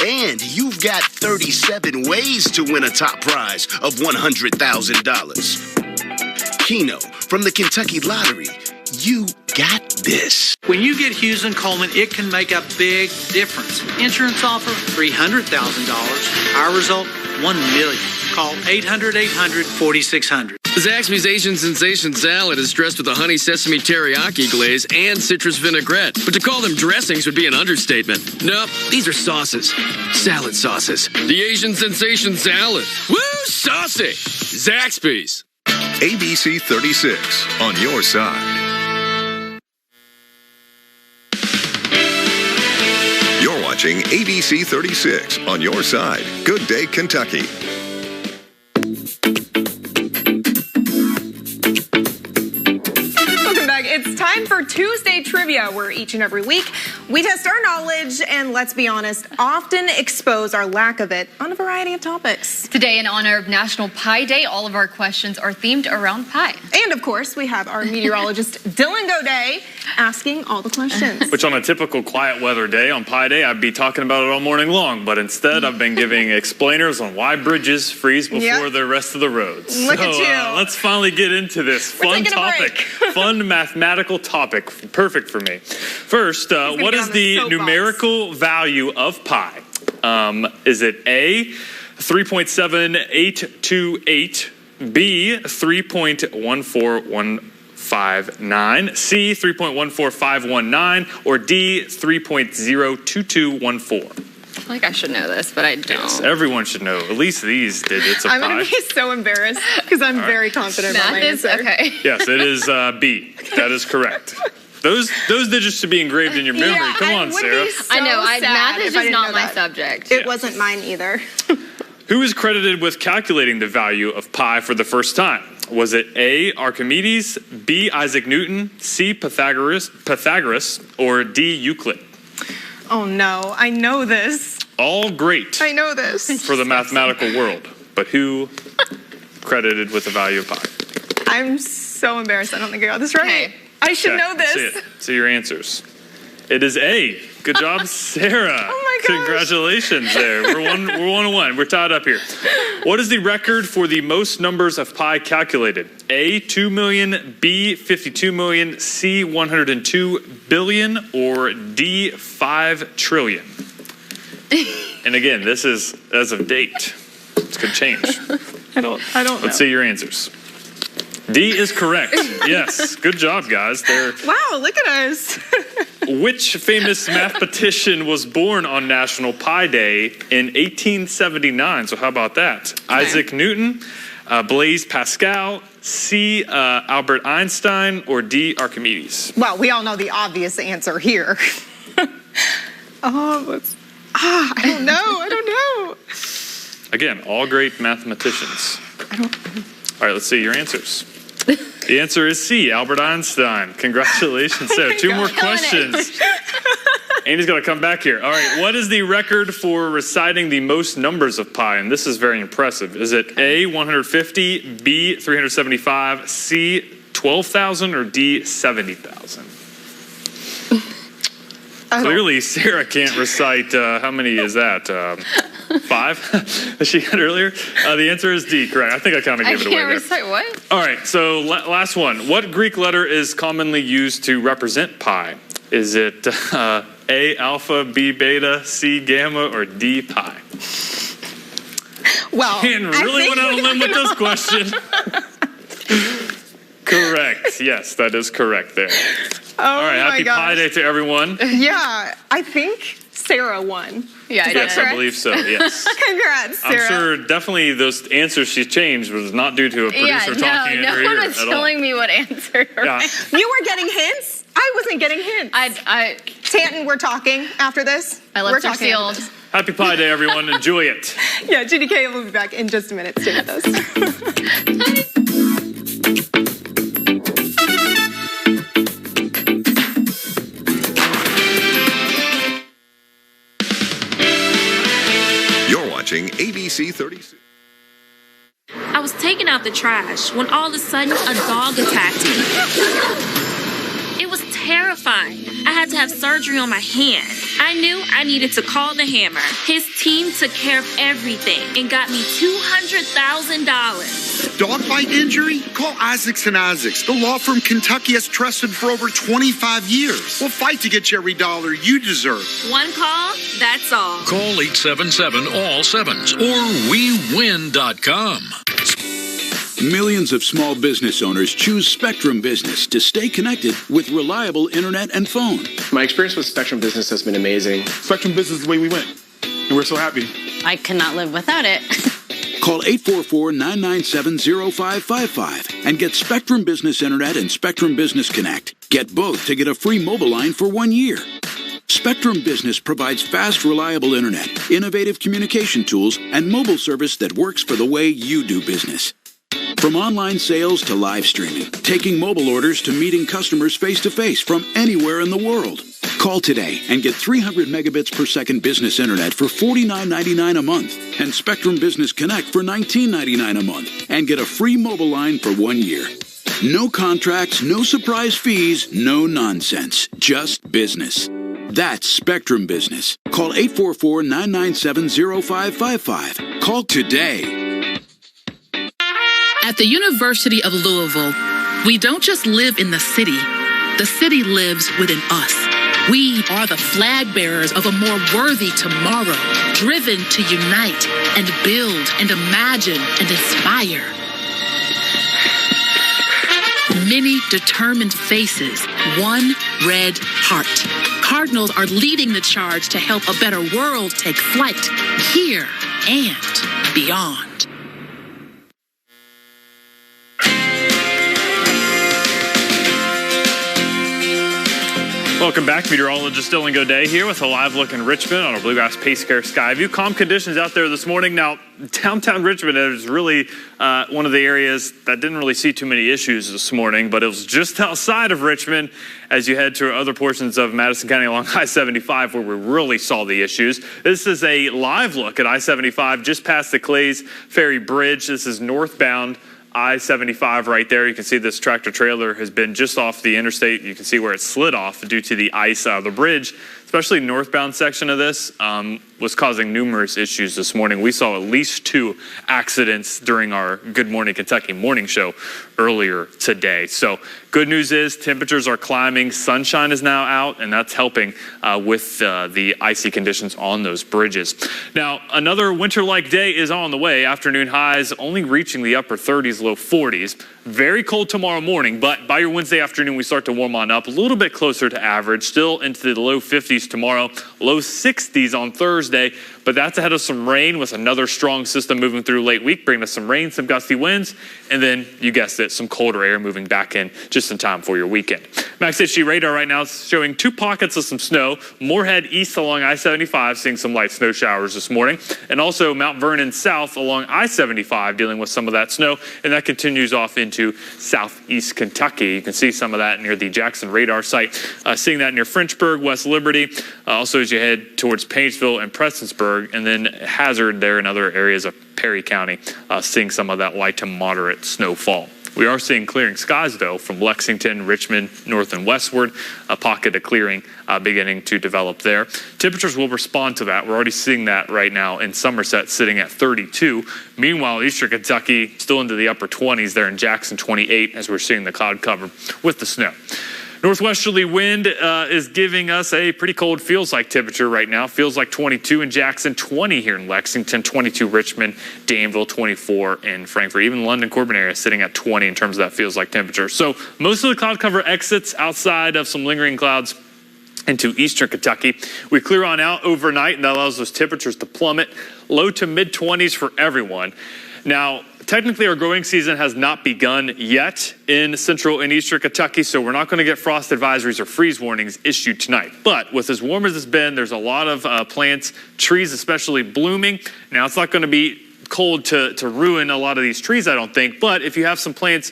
And you've got 37 ways to win a top prize of $100,000. Keno from the Kentucky Lottery. You got this. When you get Hughes & Coleman, it can make a big difference. Insurance offer, $300,000. Our result, $1 million. Call 800-800-4600. Zaxby's Asian Sensation Salad is dressed with a honey sesame teriyaki glaze and citrus vinaigrette. But to call them dressings would be an understatement. Nope, these are sauces. Salad sauces. The Asian Sensation Salad. Woo, saucy! Zaxby's. ABC 36 on your side. You're watching ABC 36 on your side. Good Day, Kentucky. Welcome back. It's time for Tuesday Trivia, where each and every week we test our knowledge and, let's be honest, often expose our lack of it on a variety of topics. Today, in honor of National Pie Day, all of our questions are themed around pie. And, of course, we have our meteorologist, Dylan Goday, asking all the questions. Which on a typical quiet weather day, on Pie Day, I'd be talking about it all morning long. But instead, I've been giving explainers on why bridges freeze before the rest of the roads. Look at you. Let's finally get into this fun topic. Fun mathematical topic. Perfect for me. First, what is the numerical value of pi? Is it A, 3.7828, B, 3.14159, C, 3.14519, or D, 3.02214? I feel like I should know this, but I don't. Yes, everyone should know at least these digits of pi. I'm going to be so embarrassed because I'm very confident about my answer. Okay. Yes, it is B. That is correct. Those digits should be engraved in your memory. Yeah, Come on, Sarah. I know. Math is just not my subject. It wasn't mine either. Who is credited with calculating the value of pi for the first time? Was it A, Archimedes, B, Isaac Newton, C, Pythagoras, or D, Euclid? Oh, no. I know this. All great. I know this. For the mathematical world. But who credited with the value of pi? I'm so embarrassed. I don't think I got this right. I should know this. See it. See your answers. It is A. Good job, Sarah. Oh my gosh. Congratulations there. We're 1-1. We're tied up here. What is the record for the most numbers of pi calculated? A, 2 million, B, 52 million, C, 102 billion, or D, 5 trillion? And again, this is as of date. This could change. I don't know. Let's see your answers. D is correct. Yes. Good job, guys. Wow, look at us. Which famous mathematician was born on National Pie Day in 1879? So how about that? Okay. Isaac Newton, Blaise Pascal, C, Albert Einstein, or D, Archimedes? Well, we all know the obvious answer here. I don't know. Again, all great mathematicians. All right, let's see your answers. The answer is C, Albert Einstein. Congratulations, Sarah. Two more questions. Andy's got to come back here. All right, what is the record for reciting the most numbers of pi? And this is very impressive. Is it A, 150, B, 375, C, 12,000, or D, 70,000? Clearly, Sarah can't recite, how many is that? 5 that she had earlier? The answer is D, correct. I think I kind of gave it away there. I can't recite what? All right, so last one. What Greek letter is commonly used to represent pi? Is it A, alpha, B, beta, C, gamma, or D, pi? Well, Ken really went out on a limb with this question. Correct. Yes, that is correct there. Oh, all right, my happy gosh. Pie Day to everyone. Yeah, I think Sarah won. Yeah, yes, I believe so, yes. Congrats, Sarah. I'm sure definitely those answers she changed was not due to a producer talking in her ear no one was at telling me what answer. Yeah. You were getting hints? I wasn't getting hints. Tanton, we're talking after this. My lips are sealed. Happy Pie Day, everyone. Enjoy it. Yeah, GDK will be back in just a minute. Stay with us. You're watching ABC 36. I was taking out the trash when all of a sudden a dog attacked me. It was terrifying. I had to have surgery on my hand. I knew I needed to call the Hammer. His team took care of everything and got me $200,000. Dog bite injury? Call Isaacs and Isaacs. The law firm Kentucky has trusted for over 25 years. We'll fight to get you every dollar you deserve. One call, that's all. Call 877-ALL-7s or WeWin.com. Millions of small business owners choose Spectrum Business to stay connected with reliable internet and phone. My experience with Spectrum Business has been amazing. Spectrum Business is the way we went, and we're so happy. I could not live without it. Call 844-997-0555 and get Spectrum Business Internet and Spectrum Business Connect. Get both to get a free mobile line for 1 year. Spectrum Business provides fast, reliable internet, innovative communication tools, and mobile service that works for the way you do business. From online sales to live streaming, taking mobile orders to meeting customers face-to-face from anywhere in the world. Call today and get 300 megabits per second business internet for $49.99 a month and Spectrum Business Connect for $19.99 a month and get a free mobile line for 1 year. No contracts, no surprise fees, no nonsense. Just business. That's Spectrum Business. Call 844-997-0555. Call today. At the University of Louisville, we don't just live in the city lives within us. We are the flag bearers of a more worthy tomorrow, driven to unite and build and imagine and inspire. Many determined faces, one red heart. Cardinals are leading the charge to help a better world take flight here and beyond. Welcome back. Meteorologist Dylan Goday here with a live look in Richmond on our Bluegrass Pacecar Sky View. Calm conditions out there this morning. Now, downtown Richmond is really one of the areas that didn't really see too many issues this morning, but it was just outside of Richmond as you head to other portions of Madison County along I-75 where we really saw the issues. This is a live look at I-75 just past the Clays Ferry Bridge. This is northbound I-75 right there. You can see this tractor trailer has been just off the interstate. You can see where it slid off due to the ice out of the bridge, especially northbound section of this was causing numerous issues this morning. We saw at least 2 accidents during our Good Morning Kentucky morning show earlier today. So good news is temperatures are climbing. Sunshine is now out, and that's helping with the icy conditions on those bridges. Now, another winter-like day is on the way. Afternoon highs only reaching the upper 30s, low 40s. Very cold tomorrow morning, but by your Wednesday afternoon, we start to warm on up a little bit closer to average, still into the low 50s tomorrow, low 60s on Thursday, but that's ahead of some rain with another strong system moving through late week, bringing us some rain, some gusty winds, and then, you guessed it, some colder air moving back in just in time for your weekend. Max HD radar right now is showing 2 pockets of some snow. Moorhead east along I-75, seeing some light snow showers this morning, and also Mount Vernon south along I-75 dealing with some of that snow, and that continues off into southeast Kentucky. You can see some of that near the Jackson radar site. Seeing that near Frenchburg, West Liberty, also as you head towards Paintsville and Prestonsburg, and then Hazard there in other areas of Perry County, seeing some of that light to moderate snowfall. We are seeing clearing skies, though, from Lexington, Richmond, north and westward, a pocket of clearing beginning to develop there. Temperatures will respond to that. We're already seeing that right now in Somerset, sitting at 32. Meanwhile, eastern Kentucky still into the upper 20s there in Jackson, 28, as we're seeing the cloud cover with the snow. Northwesterly wind is giving us a pretty cold feels-like temperature right now. Feels like 22 in Jackson, 20 here in Lexington, 22 Richmond, Danville, 24 in Frankfort. Even London, Corbin area sitting at 20 in terms of that feels-like temperature. So most of the cloud cover exits outside of some lingering clouds into eastern Kentucky. We clear on out overnight, and that allows those temperatures to plummet. Low to mid-20s for everyone. Now, technically, our growing season has not begun yet in central and eastern Kentucky, so we're not going to get frost advisories or freeze warnings issued tonight. But with as warm as it's been, there's a lot of plants, trees especially, blooming. Now, it's not going to be cold to ruin a lot of these trees, I don't think. But if you have some plants,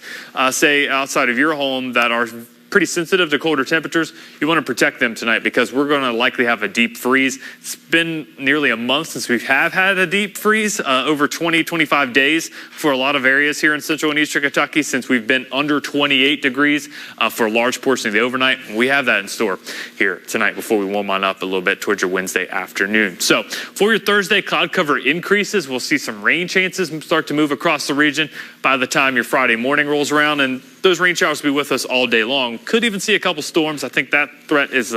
say, outside of your home that are pretty sensitive to colder temperatures, you want to protect them tonight because we're going to likely have a deep freeze. It's been nearly a month since we have had a deep freeze, over 20, 25 days for a lot of areas here in central and eastern Kentucky since we've been under 28 degrees for a large portion of the overnight. We have that in store here tonight before we warm on up a little bit towards your Wednesday afternoon. So for your Thursday, cloud cover increases. We'll see some rain chances start to move across the region by the time your Friday morning rolls around, and those rain showers will be with us all day long. Could even see a couple storms. I think that threat is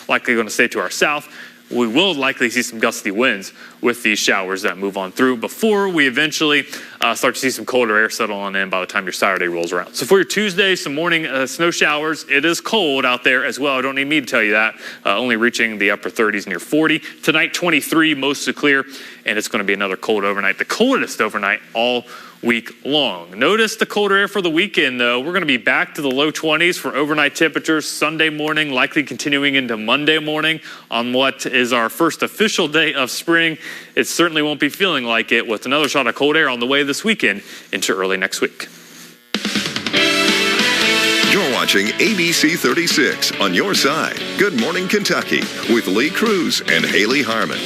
likely going to stay to our south. We will likely see some gusty winds with these showers that move on through before we eventually start to see some colder air settle on in by the time your Saturday rolls around. So for your Tuesday, some morning snow showers. It is cold out there as well. I don't need me to tell you that. Only reaching the upper 30s near 40. Tonight, 23, mostly clear, and it's going to be another cold overnight. The coldest overnight all week long. Notice the colder air for the weekend, though. We're going to be back to the low 20s for overnight temperatures Sunday morning, likely continuing into Monday morning on what is our first official day of spring. It certainly won't be feeling like it with another shot of cold air on the way this weekend into early next week. You're watching ABC 36 on your side. Good Morning Kentucky with Lee Cruz and Haley Harmon.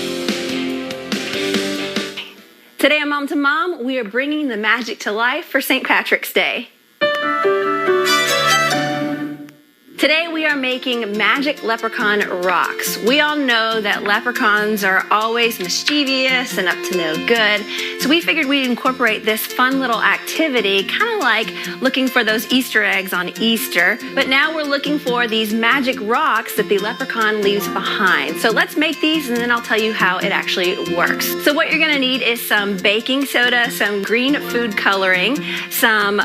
Today on Mom to Mom, we are bringing the magic to life for St. Patrick's Day. Today we are making magic leprechaun rocks. We all know that leprechauns are always mischievous and up to no good, so we figured we'd incorporate this fun little activity, kind of like looking for those Easter eggs on Easter, but now we're looking for these magic rocks that the leprechaun leaves behind. So let's make these and then I'll tell you how it actually works. So what you're going to need is some baking soda, some green food coloring, some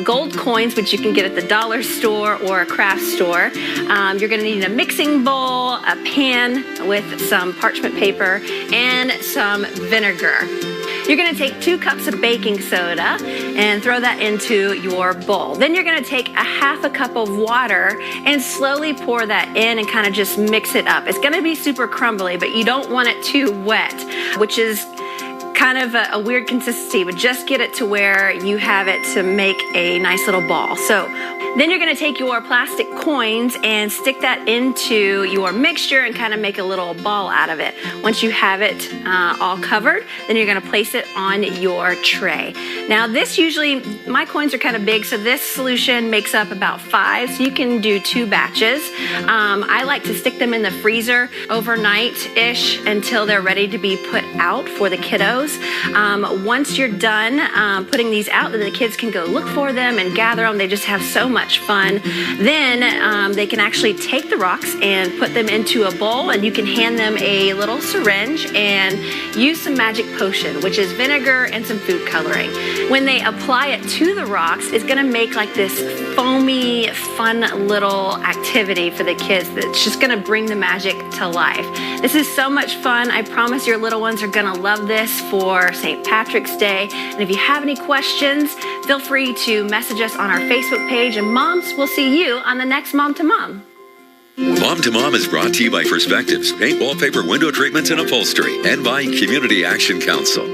gold coins, which you can get at the dollar store or a craft store. You're going to need a mixing bowl, a pan with some parchment paper, and some vinegar. You're going to take 2 cups of baking soda and throw that into your bowl. Then you're going to take a half a cup of water and slowly pour that in and kind of just mix it up. It's going to be super crumbly, but you don't want it too wet, which is kind of a weird consistency, but just get it to where you have it to make a nice little ball. So then you're going to take your plastic coins and stick that into your mixture and kind of make a little ball out of it. Once you have it all covered, then you're going to place it on your tray. Now this usually, my coins are kind of big, so this solution makes up about 5, so you can do 2 batches. I like to stick them in the freezer overnight-ish until they're ready to be put out for the kiddos. Once you're done putting these out, then the kids can go look for them and gather them. They just have so much fun. Then they can actually take the rocks and put them into a bowl, and you can hand them a little syringe and use some magic potion, which is vinegar and some food coloring. When they apply it to the rocks, it's going to make like this foamy, fun little activity for the kids that's just going to bring the magic to life. This is so much fun. I promise your little ones are going to love this for St. Patrick's Day. And if you have any questions, feel free to message us on our Facebook page, and moms, we'll see you on the next Mom to Mom. Mom to Mom is brought to you by Perspectives, Paint, Wallpaper, Window Treatments, and Upholstery, and by Community Action Council.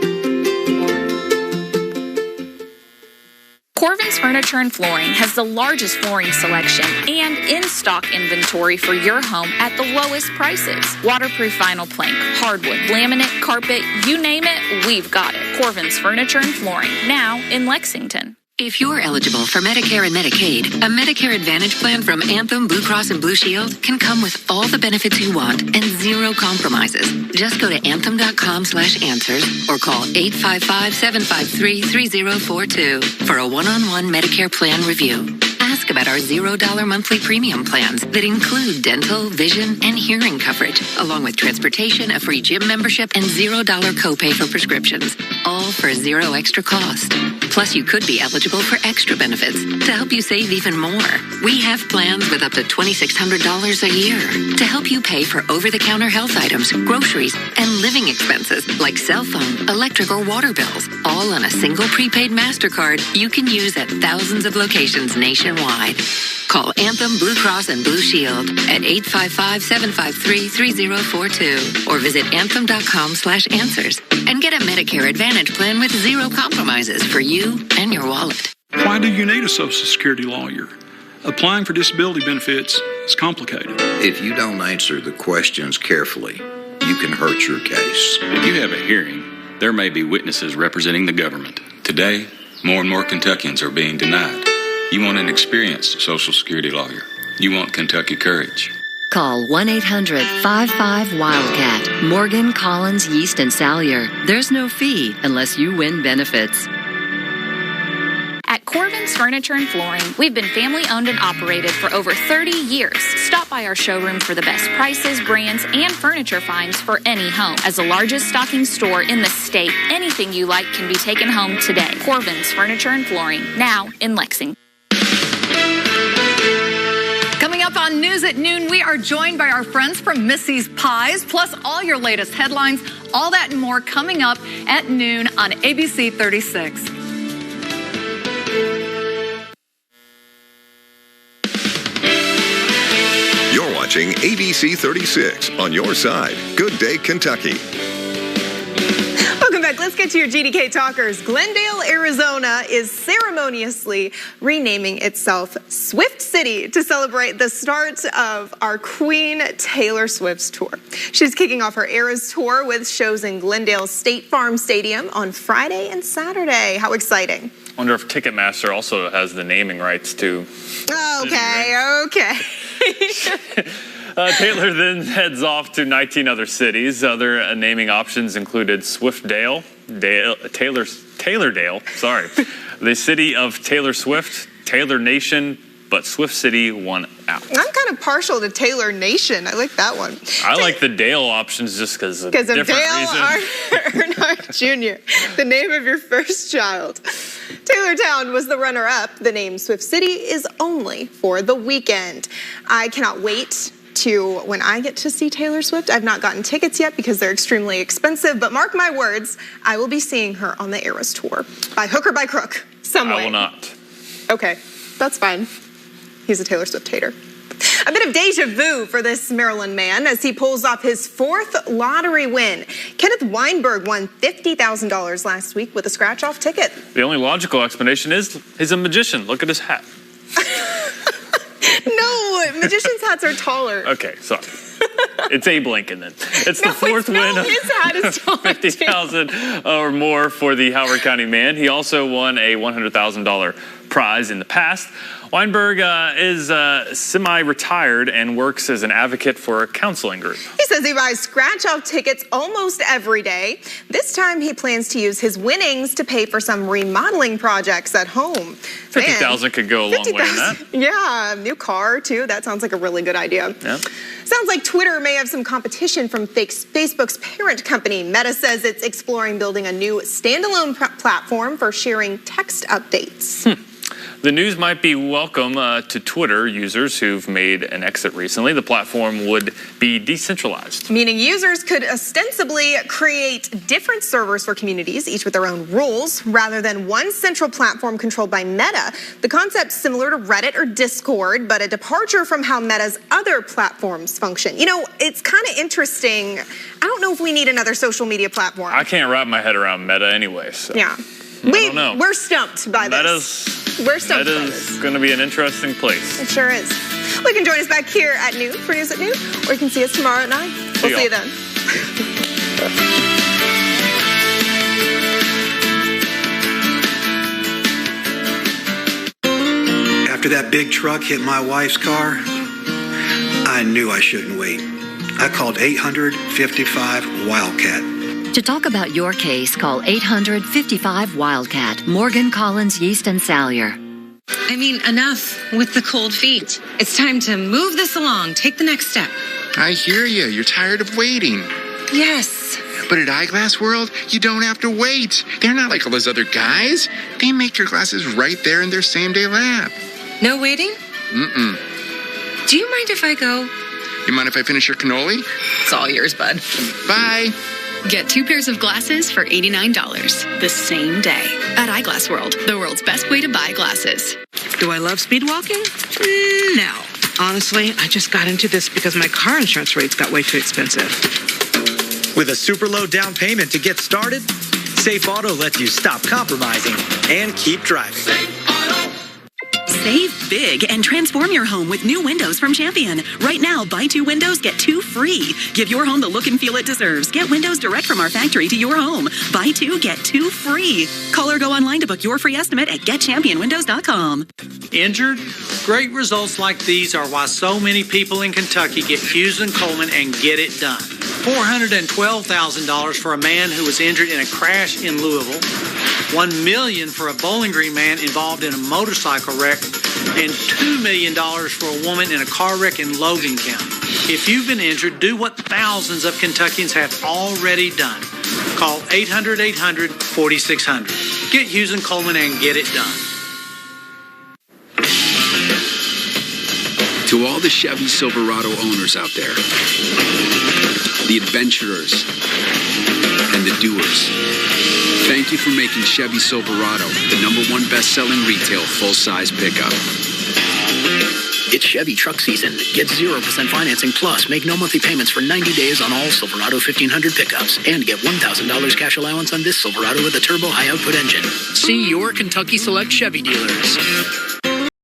Corvin's Furniture and Flooring has the largest flooring selection and in-stock inventory for your home at the lowest prices. Waterproof vinyl plank, hardwood, laminate, carpet, you name it, we've got it. Corvin's Furniture and Flooring, now in Lexington. If you're eligible for Medicare and Medicaid, a Medicare Advantage plan from Anthem, Blue Cross, and Blue Shield can come with all the benefits you want and zero compromises. Just go to anthem.com/answers or call 855-753-3042 for a one-on-one Medicare plan review. ask about our $0 monthly premium plans that include dental, vision, and hearing coverage, along with transportation, a free gym membership, and $0 copay for prescriptions, all for zero extra cost. Plus, you could be eligible for extra benefits to help you save even more. We have plans with up to $2,600 a year to help you pay for over-the-counter health items, groceries, and living expenses like cell phone, electric, or water bills, all on a single prepaid MasterCard you can use at thousands of locations nationwide. Call Anthem Blue Cross and Blue Shield at 855-753-3042 or visit anthem.com/answers and get a Medicare Advantage plan with zero compromises for you and your wallet. Why do you need a Social Security lawyer? Applying for disability benefits is complicated. If you don't answer the questions carefully, you can hurt your case. If you have a hearing, there may be witnesses representing the government. Today, more and more Kentuckians are being denied. You want an experienced Social Security lawyer. You want Kentucky courage. Call 1-800-55-WILDCAT. Morgan, Collins, Yeast, and Salyer. There's no fee unless you win benefits. At Corbin's Furniture and Flooring, we've been family owned and operated for over 30 years. Stop by our showroom for the best prices, brands, and furniture finds for any home. As the largest stocking store in the state, anything you like can be taken home today. Corbin's Furniture and Flooring, now in Lexington. Coming up on News at Noon, we are joined by our friends from Missy's Pies, plus all your latest headlines. All that and more coming up at noon on ABC 36. You're watching ABC 36 on your side. Good day, Kentucky. Welcome back. Let's get to your GDK talkers. Glendale, Arizona is ceremoniously renaming itself Swift City to celebrate the start of our Queen Taylor Swift's tour. She's kicking off her Eras tour with shows in Glendale State Farm Stadium on Friday and Saturday. How exciting. I wonder if Ticketmaster also has the naming rights to. Okay. Taylor then heads off to 19 other cities. Other naming options included Swiftdale, Taylordale, the city of Taylor Swift, Taylor Nation, but Swift City won out. I'm kind of partial to Taylor Nation. I like that one. I like the Dale options just because of different Dale reasons. Earnhardt Jr., the name of your first child. Taylortown was the runner-up. The name Swift City is only for the weekend. I cannot wait to when I get to see Taylor Swift. I've not gotten tickets yet because they're extremely expensive, but mark my words, I will be seeing her on the Eras tour. By hook or by crook, some way. I will not. Okay, that's fine. He's a Taylor Swift hater. A bit of deja vu for this Maryland man as he pulls off his fourth lottery win. Kenneth Weinberg won $50,000 last week with a scratch-off ticket. The only logical explanation is he's a magician. Look at his hat. No, magicians' hats are taller. Okay, sorry. It's Abe Lincoln then. It's the fourth win of his hat is taller. $50,000 or more for the Howard County man. He also won a $100,000 prize in the past. Weinberg is semi-retired and works as an advocate for a counseling group. He says he buys scratch-off tickets almost every day. This time he plans to use his winnings to pay for some remodeling projects at home. $50,000 could go a long way in that. Yeah, new car too. That sounds like a really good idea. Yeah. Sounds like Twitter may have some competition from Facebook's parent company. Meta says it's exploring building a new standalone platform for sharing text updates. The news might be welcome to Twitter users who've made an exit recently. The platform would be decentralized. Meaning users could ostensibly create different servers for communities, each with their own rules, rather than one central platform controlled by Meta. The concept's similar to Reddit or Discord, but a departure from how Meta's other platforms function. You know, it's kind of interesting. I don't know if we need another social media platform. I can't wrap my head around Meta anyway, so. Yeah. We're stumped by this. We're stumped by this. Meta's going to be an interesting place. It sure is. Well, you can join us back here at noon for News at Noon, or you can see us tomorrow at 9. We'll see you then. After that big truck hit my wife's car, I knew I shouldn't wait. I called 855-WILDCAT. To talk about your case, call 855-WILDCAT. Morgan, Collins, Yeast, and Salyer. I mean, enough with the cold feet. It's time to move this along. Take the next step. I hear you. You're tired of waiting. Yes. But at Eyeglass World, you don't have to wait. They're not like all those other guys. They make your glasses right there in their same-day lab. No waiting? Mm-mm. Do you mind if I go? You mind if I finish your cannoli? It's all yours, bud. Bye. Get 2 pairs of glasses for $89 the same day at Eyeglass World, the world's best way to buy glasses. Do I love speed walking? No. Honestly, I just got into this because my car insurance rates got way too expensive. With a super low down payment to get started, Safe Auto lets you stop compromising and keep driving. Save big and transform your home with new windows from Champion. Right now, buy 2 windows, get 2 free. Give your home the look and feel it deserves. Get windows direct from our factory to your home. Buy 2, get 2 free. Call or go online to book your free estimate at getchampionwindows.com. Injured? Great results like these are why so many people in Kentucky get Hughes and Coleman and get it done. $412,000 for a man who was injured in a crash in Louisville, $1 million for a Bowling Green man involved in a motorcycle wreck, and $2 million for a woman in a car wreck in Logan County. If you've been injured, do what thousands of Kentuckians have already done. Call 800-800-4600. Get Hughes and Coleman and get it done. To all the Chevy Silverado owners out there, the adventurers, and the doers, thank you for making Chevy Silverado the #1 best-selling retail full-size pickup. It's Chevy truck season. Get 0% financing plus make no monthly payments for 90 days on all Silverado 1500 pickups and get $1,000 cash allowance on this Silverado with a turbo high output engine. See your Kentucky Select Chevy dealers.